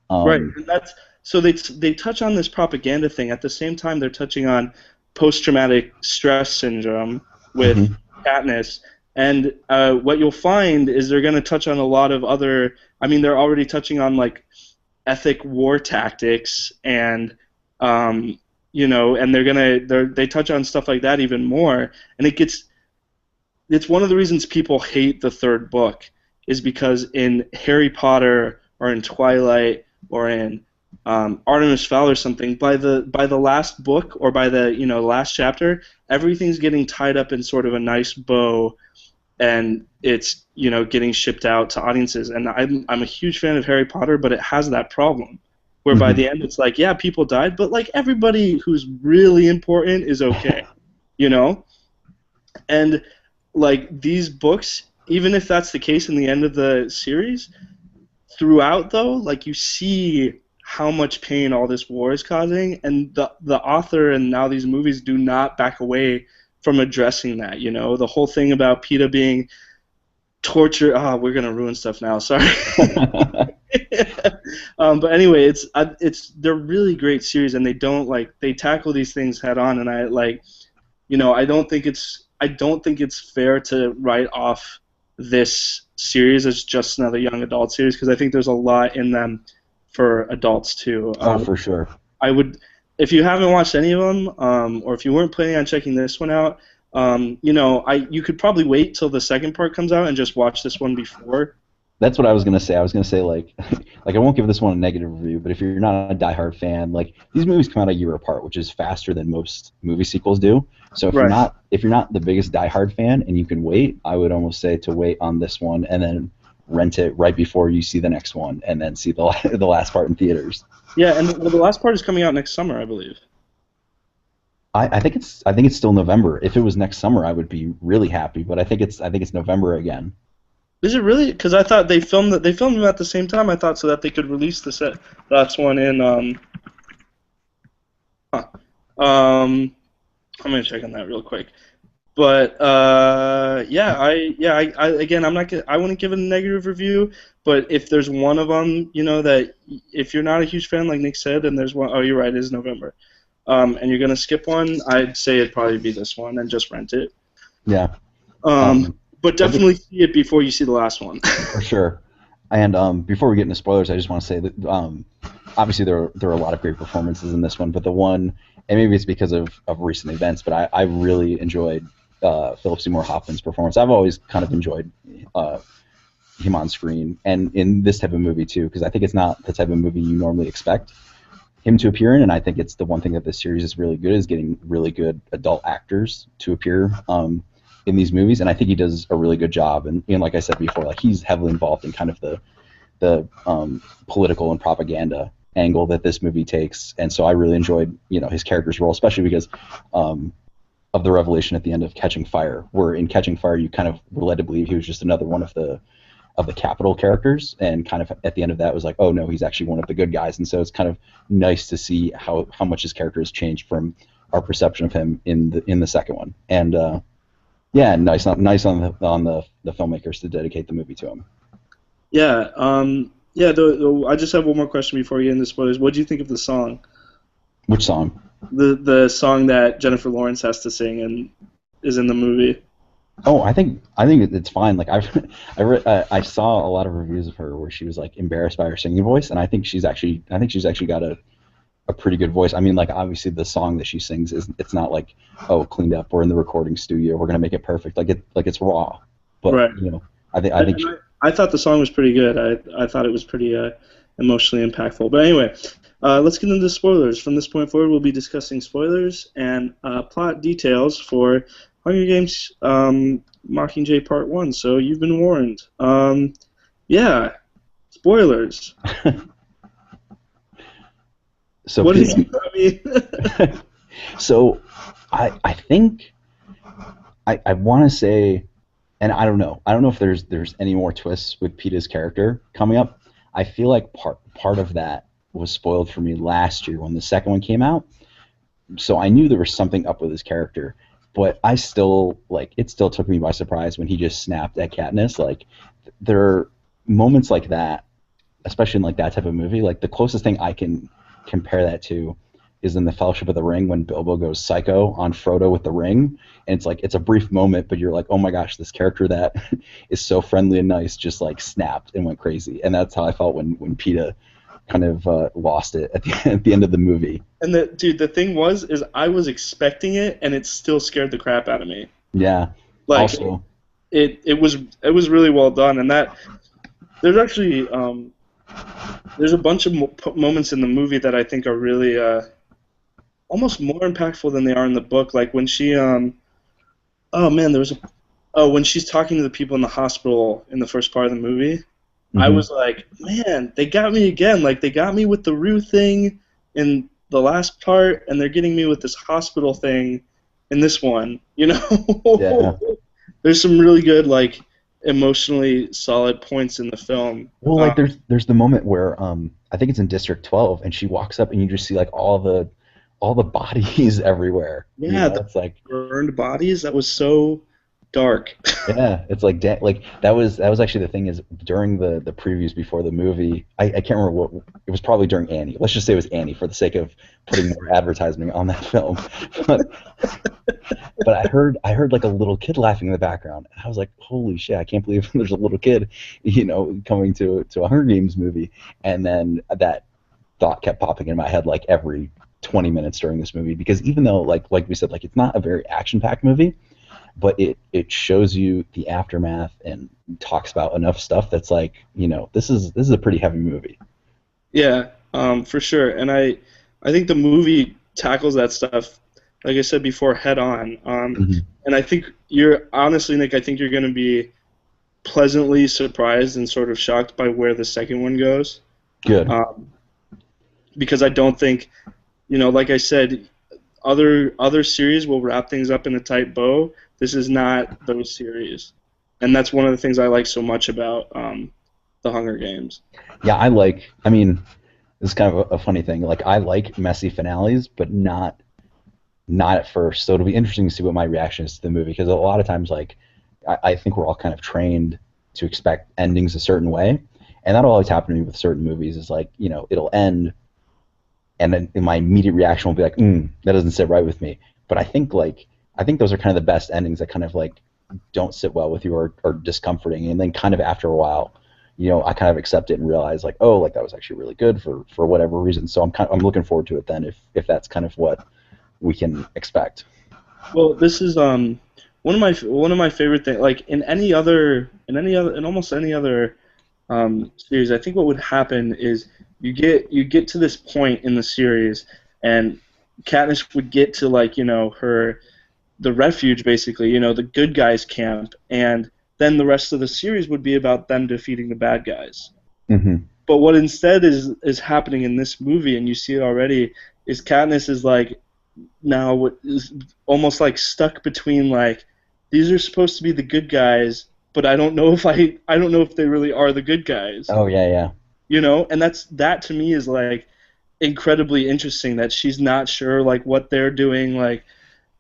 Right, Um, and that's so they touch on this propaganda thing. At the same time, they're touching on post-traumatic stress syndrome with mhm, Katniss, and what you'll find is they're going to touch on a lot of other. I mean, they're already touching on like ethic war tactics, and and they touch on stuff like that even more, and it's one of the reasons people hate the third book is because in Harry Potter or in Twilight or in Artemis Fowl or something, by the last book or by the last chapter, everything's getting tied up in sort of a nice bow, and it's getting shipped out to audiences. And I'm a huge fan of Harry Potter, but it has that problem where by mhm. the end it's like, yeah, people died, but like everybody who's really important is okay, you know? And like these books, even if that's the case in the end of the series, throughout though, like you see how much pain all this war is causing, and the author and now these movies do not back away from addressing that. The whole thing about PETA being tortured. Oh, we're gonna ruin stuff now. Sorry. But anyway, it's they're really great series, and they tackle these things head on, and I don't think it's fair to write off this series as just another young adult series because I think there's a lot in them for adults too. Oh, for sure. I would, if you haven't watched any of them, or if you weren't planning on checking this one out, you could probably wait till the second part comes out and just watch this one before. That's what I was gonna say. I was gonna say like, like I won't give this one a negative review, but if you're not a diehard fan, like these movies come out a year apart, which is faster than most movie sequels do. So if you're Right. not the biggest diehard fan and you can wait, I would almost say to wait on this one and then rent it right before you see the next one and then see the the last part in theaters. Yeah, and well, the last part is coming out next summer, I believe. I think it's still November. If it was next summer, I would be really happy. But I think it's November again. Is it really? Because I thought they filmed them at the same time. I thought so that they could release the set last one in huh. um I'm gonna check on that real quick. But I again I wouldn't give it a negative review. But if there's one of them, that if you're not a huge fan, like Nick said, and there's one, oh, you're right, it is November. And you're gonna skip one, I'd say it'd probably be this one and just rent it. Yeah. Um, Um, but I think definitely see it before you see the last one. for sure. And before we get into spoilers, I just want to say that obviously there are a lot of great performances in this one, but the one, and maybe it's because of recent events, but I really enjoyed Philip Seymour Hoffman's performance. I've always kind of enjoyed uh, him on screen, and in this type of movie too, because I think it's not the type of movie you normally expect him to appear in, and I think it's the one thing that this series is really good is getting really good adult actors to appear in these movies, and I think he does a really good job. And like I said before, like he's heavily involved in kind of the political and propaganda angle that this movie takes, and so I really enjoyed his character's role, especially because of the revelation at the end of Catching Fire, where in Catching Fire you kind of were led to believe he was just another one of the capital characters, and kind of at the end of that was like, oh no, he's actually one of the good guys. And so it's kind of nice to see how much his character has changed from our perception of him in the second one. And yeah, nice on the filmmakers to dedicate the movie to him. Yeah. Yeah. I just have one more question before you get into spoilers. What do you think of the song? Which song? The song that Jennifer Lawrence has to sing and is in the movie. Oh, I think it's fine. Like I saw a lot of reviews of her where she was like embarrassed by her singing voice, and I think she's actually got a pretty good voice. I mean, like obviously the song that she sings it's not like, oh, cleaned up, we're in the recording studio, we're gonna make it perfect. It's raw, but Right. I think I thought the song was pretty good. I thought it was pretty emotionally impactful. But anyway, let's get into the spoilers. From this point forward, we'll be discussing spoilers and plot details for Hunger Games Mockingjay Part 1. So you've been warned. Yeah, spoilers. so What is Pete, I mean? so I think I want to say, and I don't know if there's any more twists with Peeta's character coming up. I feel like part of that was spoiled for me last year when the second one came out. So I knew there was something up with his character, but I still it still took me by surprise when he just snapped at Katniss. Like there are moments like that especially in like that type of movie, like the closest thing I can compare that to is in the Fellowship of the Ring when Bilbo goes psycho on Frodo with the ring, and it's like it's a brief moment, but you're like, oh my gosh, this character that is so friendly and nice just like snapped and went crazy, and that's how I felt when Peeta kind of lost it at the end of the movie. And the thing is I was expecting it, and it still scared the crap out of me. Yeah. Like Also, it was really well done, and that there's actually there's a bunch of moments in the movie that I think are really almost more impactful than they are in the book. Like when she oh man, when she's talking to the people in the hospital in the first part of the movie, I mhm. was like, man, they got me again. Like they got me with the Rue thing in the last part, and they're getting me with this hospital thing in this one. Yeah. There's some really good like emotionally solid points in the film. Well, like there's the moment where I think it's in District 12, and she walks up and you just see like all the bodies everywhere. You Yeah, know, the it's like burned bodies. That was so dark. yeah, it's like like that was actually the thing is during the previews before the movie. I can't remember what it was, probably during Annie. Let's just say it was Annie for the sake of putting more advertising on that film. But but I heard like a little kid laughing in the background, and I was like, holy shit, I can't believe there's a little kid, coming to a Hunger Games movie. And then that thought kept popping in my head like every 20 minutes during this movie, because even though like we said, like it's not a very action packed movie, but it shows you the aftermath and talks about enough stuff that's like, this is a pretty heavy movie. Yeah, for sure. And I think the movie tackles that stuff, like I said before, head on. Hmm. And I think you're honestly, Nick, I think you're going to be pleasantly surprised and sort of shocked by where the second one goes. Good. Um, because I don't think, like I said, other series will wrap things up in a tight bow. This is not those series, and that's one of the things I like so much about the Hunger Games. Yeah, I mean, this is kind of a funny thing. Like I like messy finales, but not at first. So it'll be interesting to see what my reaction is to the movie, because a lot of times, like, I think we're all kind of trained to expect endings a certain way, and that'll always happen to me with certain movies. Is like, it'll end, and then my immediate reaction will be like, that doesn't sit right with me. But I think those are kind of the best endings that kind of like don't sit well with you, or discomforting, and then kind of after a while, I kind of accept it and realize like, oh, like that was actually really good for whatever reason. So I'm looking forward to it then, if that's kind of what we can expect. Well, this is one of my favorite things. Like in almost any other series, I think what would happen is you get to this point in the series, and Katniss would get to like her the refuge basically, the good guys camp, and then the rest of the series would be about them defeating the bad guys. Hmm. But what instead is happening in this movie, and you see it already, is Katniss is like now what is almost like stuck between like these are supposed to be the good guys, but I don't know if they really are the good guys, Oh yeah, yeah, and that to me is like incredibly interesting that she's not sure like what they're doing, like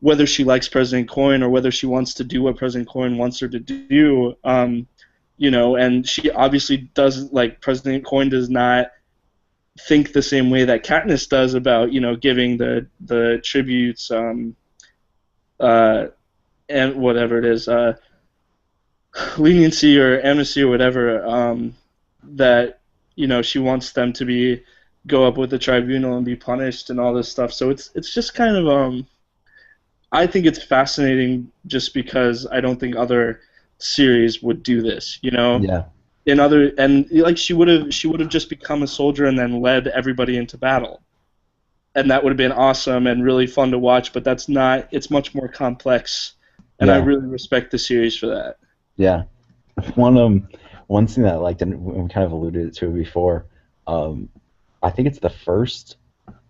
whether she likes President Coin or whether she wants to do what President Coin wants her to do. And she obviously does like President Coin does not think the same way that Katniss does about giving the tributes uh, and whatever it is leniency or amnesty or whatever that she wants them to be go up with the tribunal and be punished and all this stuff. So it's just kind of I think it's fascinating just because I don't think other series would do this. yeah, In other and like she would have just become a soldier and then led everybody into battle, and that would have been awesome and really fun to watch. But that's not. It's much more complex, and I yeah, really respect the series for that. yeah. One thing that I liked, and we kind of alluded to it before, um, I think it's the first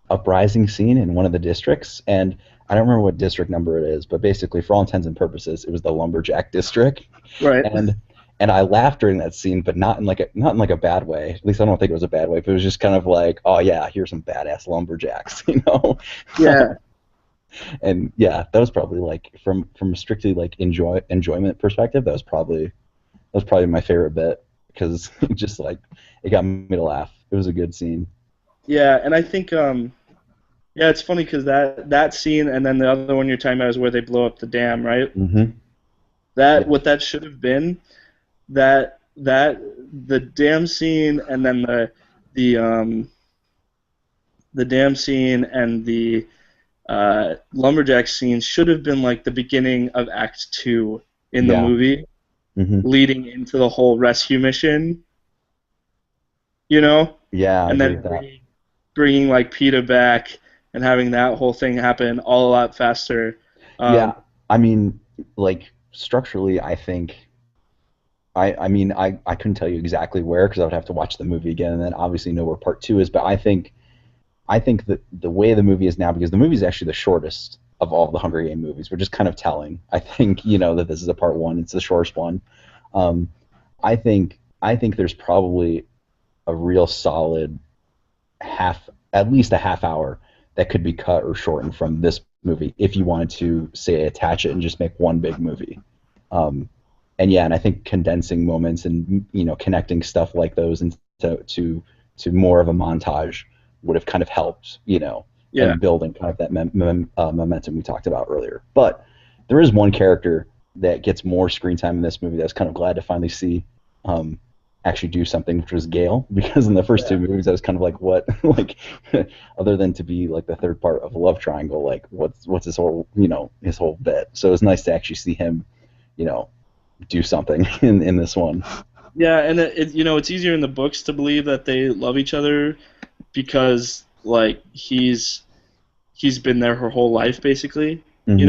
uprising scene in one of the districts, and I don't remember what district number it is, but basically, for all intents and purposes, it was the lumberjack district, Right. and I laughed during that scene, but not in like a bad way. At least I don't think it was a bad way. But it was just kind of like, oh yeah, here's some badass lumberjacks, Yeah. And yeah, that was probably like from a strictly like enjoyment perspective, that was probably my favorite bit. because just like it got me to laugh. It was a good scene. Yeah, and I think yeah, it's funny because that scene and then the other one you're talking about is where they blow up the dam, right? Mm-hmm. That Yeah. what that should have been that the dam scene and then the dam scene and the lumberjack scene should have been like the beginning of Act Two in the Yeah. movie, Mm-hmm. leading into the whole rescue mission, you know, Yeah, I and agree then with that. bringing like PETA back and having that whole thing happen all a lot faster. Yeah, Um, I mean, like structurally, I think I mean I couldn't tell you exactly where because I would have to watch the movie again and then obviously know where part two is. But I think that the way the movie is now, because the movie is actually the shortest of all of the Hunger Game movies, which is kind of telling. I think that this is a part one. It's the shortest one. Um, I think there's probably a real solid at least a half hour that could be cut or shortened from this movie if you wanted to say attach it and just make one big movie. Um, and yeah, and I think condensing moments and connecting stuff like those into to more of a montage would have kind of helped, yeah, and building kind of that momentum we talked about earlier. But there is one character that gets more screen time in this movie that I was kind of glad to finally see um, actually do something, which was Gale, because in the first two movies I was kind of like, what, like, other than to be like the third part of a love triangle, like what's his whole bit. So it was nice to actually see him, you know, do something in this one. yeah, and it's easier in the books to believe that they love each other because like he's been there her whole life basically, Hmm.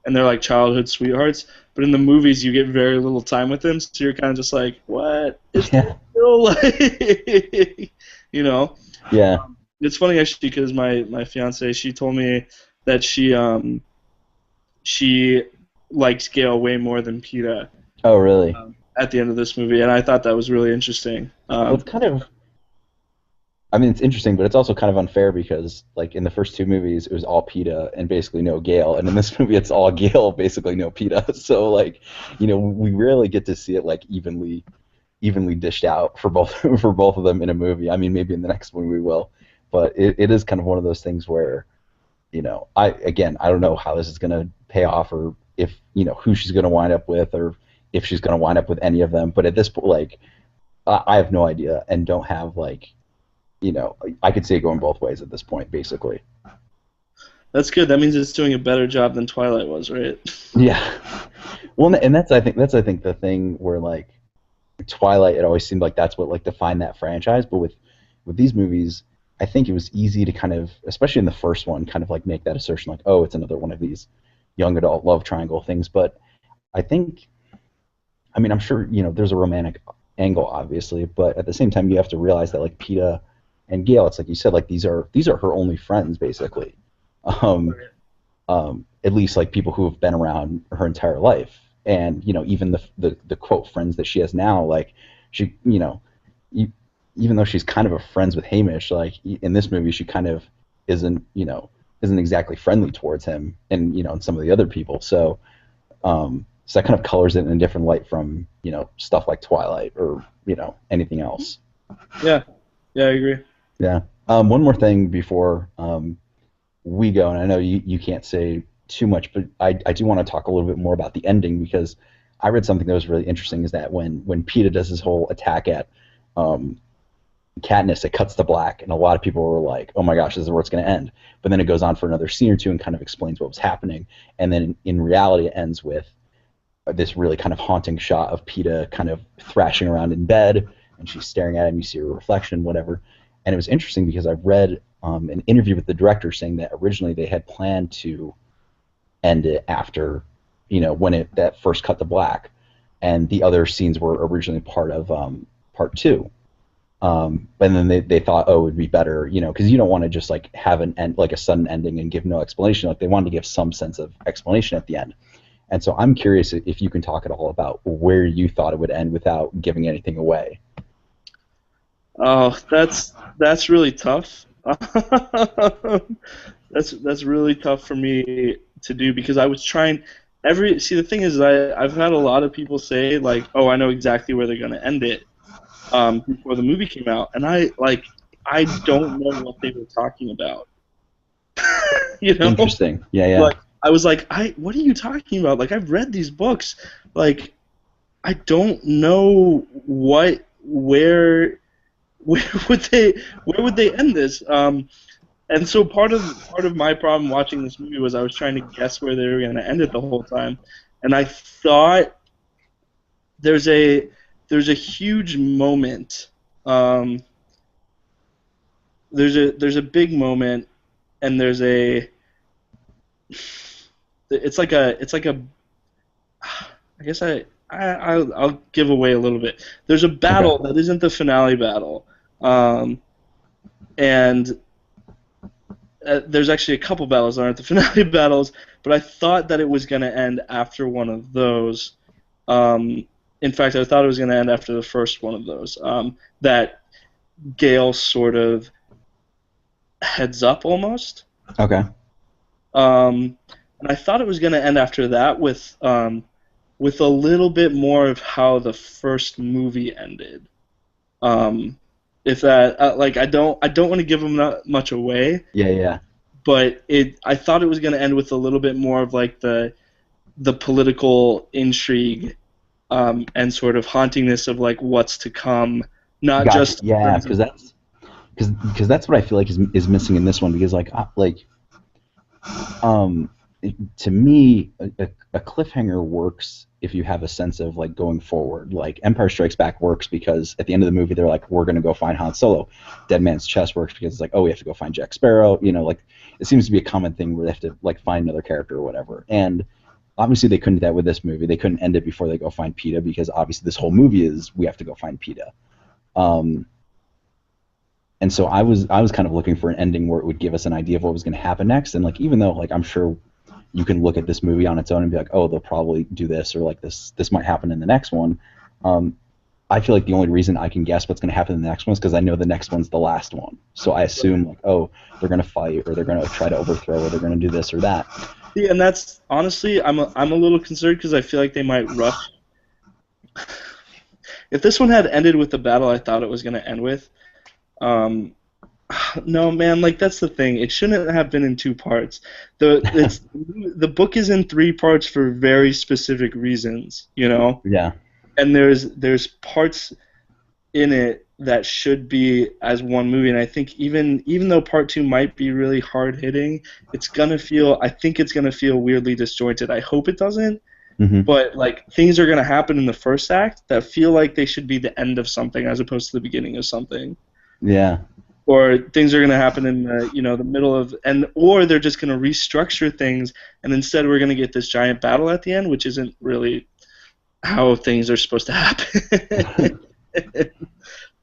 and they're like childhood sweethearts. But in the movies, you get very little time with them, so you're kind of just like, what is this Yeah, still like? you know. yeah. It's funny actually because my fiance she told me that she likes Gail way more than Peta Oh, really? at the end of this movie, and I thought that was really interesting. Well, it's kind of. I mean, it's interesting, but it's also kind of unfair because, like, in the first two movies, it was all PETA and basically no Gale, and in this movie, it's all Gale, basically no PETA. So, like, we rarely get to see it like evenly dished out for both for both of them in a movie. I mean, maybe in the next one we will, but it is kind of one of those things where I don't know how this is going to pay off or if who she's going to wind up with or if she's going to wind up with any of them. But at this point, like, I have no idea and don't have like I could see it going both ways at this point, basically. That's good. That means it's doing a better job than Twilight was, right? Yeah. Well, and that's I think the thing where like Twilight, it always seemed like that's what like defined that franchise. But with these movies, I think it was easy to kind of, especially in the first one, kind of like make that assertion like, oh, it's another one of these young adult love triangle things. But I think, I mean, I'm sure there's a romantic angle, obviously, but at the same time, you have to realize that like PETA and Gail, it's like you said, like these are her only friends, basically. Um, at least like people who have been around her entire life, and even the quote friends that she has now, like she, e- even though she's kind of a friends with Hamish, like in this movie, she kind of isn't exactly friendly towards him, and some of the other people. So that kind of colors it in a different light from stuff like Twilight or anything else. Yeah, yeah, I agree. Yeah. One more thing before we go, and I know you can't say too much, but I do want to talk a little bit more about the ending because I read something that was really interesting. Is that when PETA does his whole attack at um, Katniss, it cuts to black, and a lot of people were like, "Oh my gosh, this is where it's going to end." But then it goes on for another scene or two and kind of explains what was happening, and then in reality, it ends with this really kind of haunting shot of PETA kind of thrashing around in bed, and she's staring at him. You see her reflection, whatever. And it was interesting because I read an interview with the director saying that originally they had planned to end it after, when that first cut to black, and the other scenes were originally part of part two. And then they thought, oh, it would be better, because you don't want to just like have an end, like a sudden ending and give no explanation. Like they wanted to give some sense of explanation at the end. And so I'm curious if you can talk at all about where you thought it would end without giving anything away. Oh, that's really tough. That's really tough for me to do because I was trying the thing is I've had a lot of people say like, "Oh, I know exactly where they're going to end it." before the movie came out, and I don't know what they were talking about. You know, Interesting. Yeah, yeah. like I was like, what are you talking about? Like I've read these books, like I don't know where would they end this? And so part of my problem watching this movie was I was trying to guess where they were going to end it the whole time, and I thought there's a there's a huge moment. Um, there's a big moment, and it's like a I guess I'll give away a little bit. There's a Okay. battle that isn't the finale battle, and there's actually a couple battles that aren't the finale battles, but I thought that it was going to end after one of those. In fact, I thought it was going to end after the first one of those. That Gale sort of heads up almost. Okay. And I thought it was going to end after that with a little bit more of how the first movie ended. If that like I don't want to give them that much away, Yeah, yeah. but I thought it was going to end with a little bit more of like the political intrigue, and sort of hauntingness of like what's to come, not Gotcha. just in Yeah, terms of. because that's what I feel like is missing in this one because um to me a cliffhanger works if you have a sense of like going forward. Like Empire Strikes Back works because at the end of the movie they're like we're gonna go find Han Solo. Dead Man's Chest works because it's like oh we have to go find Jack Sparrow. Like it seems to be a common thing where they have to like find another character or whatever. And obviously they couldn't do that with this movie. They couldn't end it before they go find PETA because obviously this whole movie is we have to go find PETA. Um, and so I was kind of looking for an ending where it would give us an idea of what was going to happen next. And like even though like I'm sure you can look at this movie on its own and be like, oh, they'll probably do this or like this might happen in the next one. Um, I feel like the only reason I can guess what's going to happen in the next one is because I know the next one's the last one. So I assume like, oh, they're going to fight or they're going to try to overthrow or they're going to do this or that. Yeah, and that's honestly, I'm a little concerned because I feel like they might rush. If this one had ended with the battle I thought it was going to end with, um, no, man, like that's the thing. It shouldn't have been in two parts. The book is in three parts for very specific reasons, Yeah. and there's parts in it that should be as one movie, and I think even though part two might be really hard hitting, I think it's gonna feel weirdly disjointed. I hope it doesn't, Hmm. but like things are gonna happen in the first act that feel like they should be the end of something as opposed to the beginning of something. Yeah. Or things are going to happen in the middle of, and or they're just going to restructure things, and instead we're going to get this giant battle at the end, which isn't really how things are supposed to happen.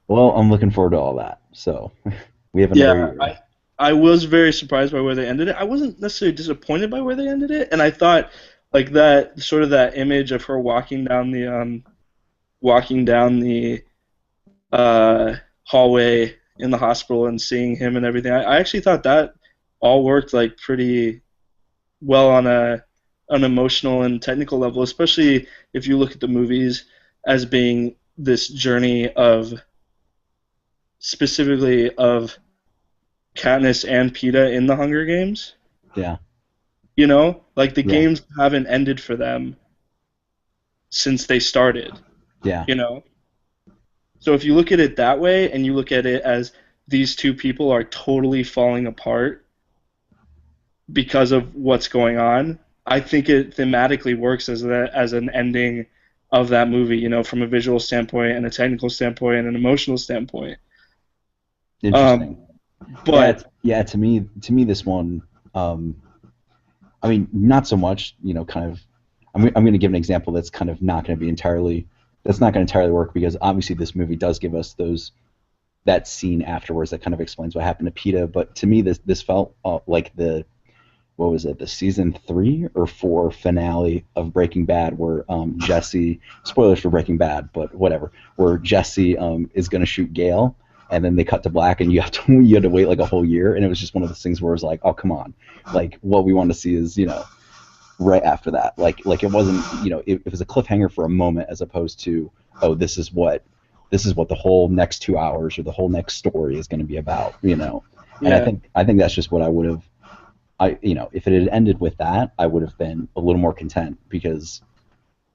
Well, I'm looking forward to all that. So we have another Yeah, year. I was very surprised by where they ended it. I wasn't necessarily disappointed by where they ended it, and I thought like that sort of that image of her walking down the hallway in the hospital and seeing him and everything. I actually thought that all worked like pretty well on an emotional and technical level, especially if you look at the movies as being this journey of specifically of Katniss and Peeta in the Hunger Games. Yeah. Like the Yeah. games haven't ended for them since they started. Yeah. You know, so if you look at it that way and you look at it as these two people are totally falling apart because of what's going on, I think it thematically works as an ending of that movie, from a visual standpoint and a technical standpoint and an emotional standpoint. Interesting. Um, Yeah. but Yeah. To me, this one. I mean, not so much. Kind of. I'm going to give an example that's kind of not going to be entirely. That's not going to entirely work because obviously this movie does give us that scene afterwards that kind of explains what happened to PETA. But to me, this felt like the what was it, the season 3 or 4 finale of Breaking Bad, where Jesse, spoilers for Breaking Bad, but whatever, where Jesse is going to shoot Gale, and then they cut to black, and you had to wait like a whole year, and it was just one of those things where it was like, oh come on, like what we want to see is right after that, like it wasn't it was a cliffhanger for a moment as opposed to oh this is this is what the whole next 2 hours or the whole next story is going to be about, you know. And Yeah. I think that's just what I would have. If it had ended with that, I would have been a little more content, because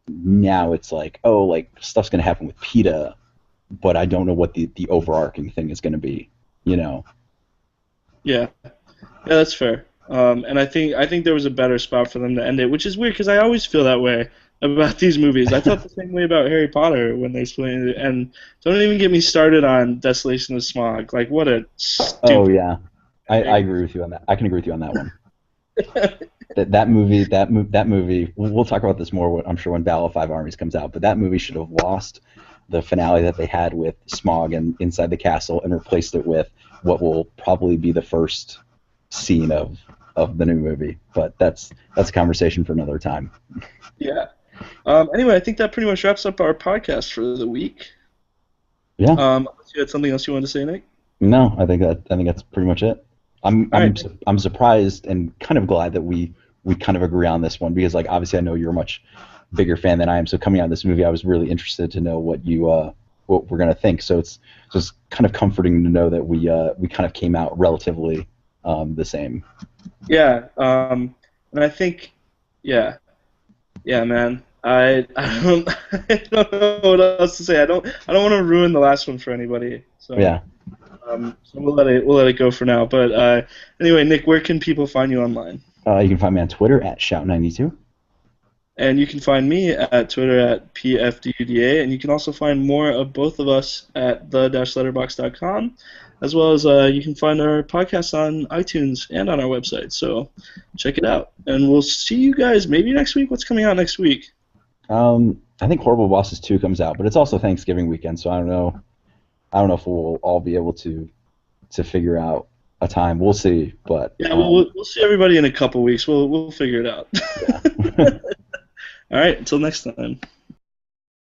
now it's like, oh, like stuff's going to happen with PETA, but I don't know what the overarching thing is going to be, you know. Yeah. Yeah, that's fair. And I think there was a better spot for them to end it, which is weird because I always feel that way about these movies. I felt the same way about Harry Potter when they explained it. And don't even get me started on Desolation of Smog. Like, what a Oh stupid yeah, I ending. agree with you on that. I can agree with you on that one. That movie. We'll talk about this more, I'm sure, when Battle of Five Armies comes out. But that movie should have lost the finale that they had with Smog and inside the castle, and replaced it with what will probably be the first scene of the new movie. But that's a conversation for another time. Yeah. Anyway, I think that pretty much wraps up our podcast for the week. Yeah. Unless you had something else you wanted to say, Nick? No, I think that's pretty much it. I'm All I'm right. I'm surprised and kind of glad that we kind of agree on this one, because like obviously I know you're a much bigger fan than I am. So coming out of this movie, I was really interested to know what we're gonna think. So it's kind of comforting to know that we kind of came out relatively the same. Yeah. And I think, yeah. Yeah, man. I don't I don't know what else to say. I don't want to ruin the last one for anybody. Yeah. So we'll let it go for now. But anyway, Nick, where can people find you online? You can find me on Twitter at Shout92. And you can find me at Twitter at PFDUDA, and you can also find more of both of us at the-letterbox.com, as well as you can find our podcast on iTunes and on our website. So check it out, and we'll see you guys maybe next week. What's coming out next week? I think Horrible Bosses 2 comes out, but it's also Thanksgiving weekend, so I don't know. I don't know if we'll all be able to figure out a time. We'll see, but Yeah, we'll see everybody in a couple weeks. We'll figure it out. yeah. All right, until next time.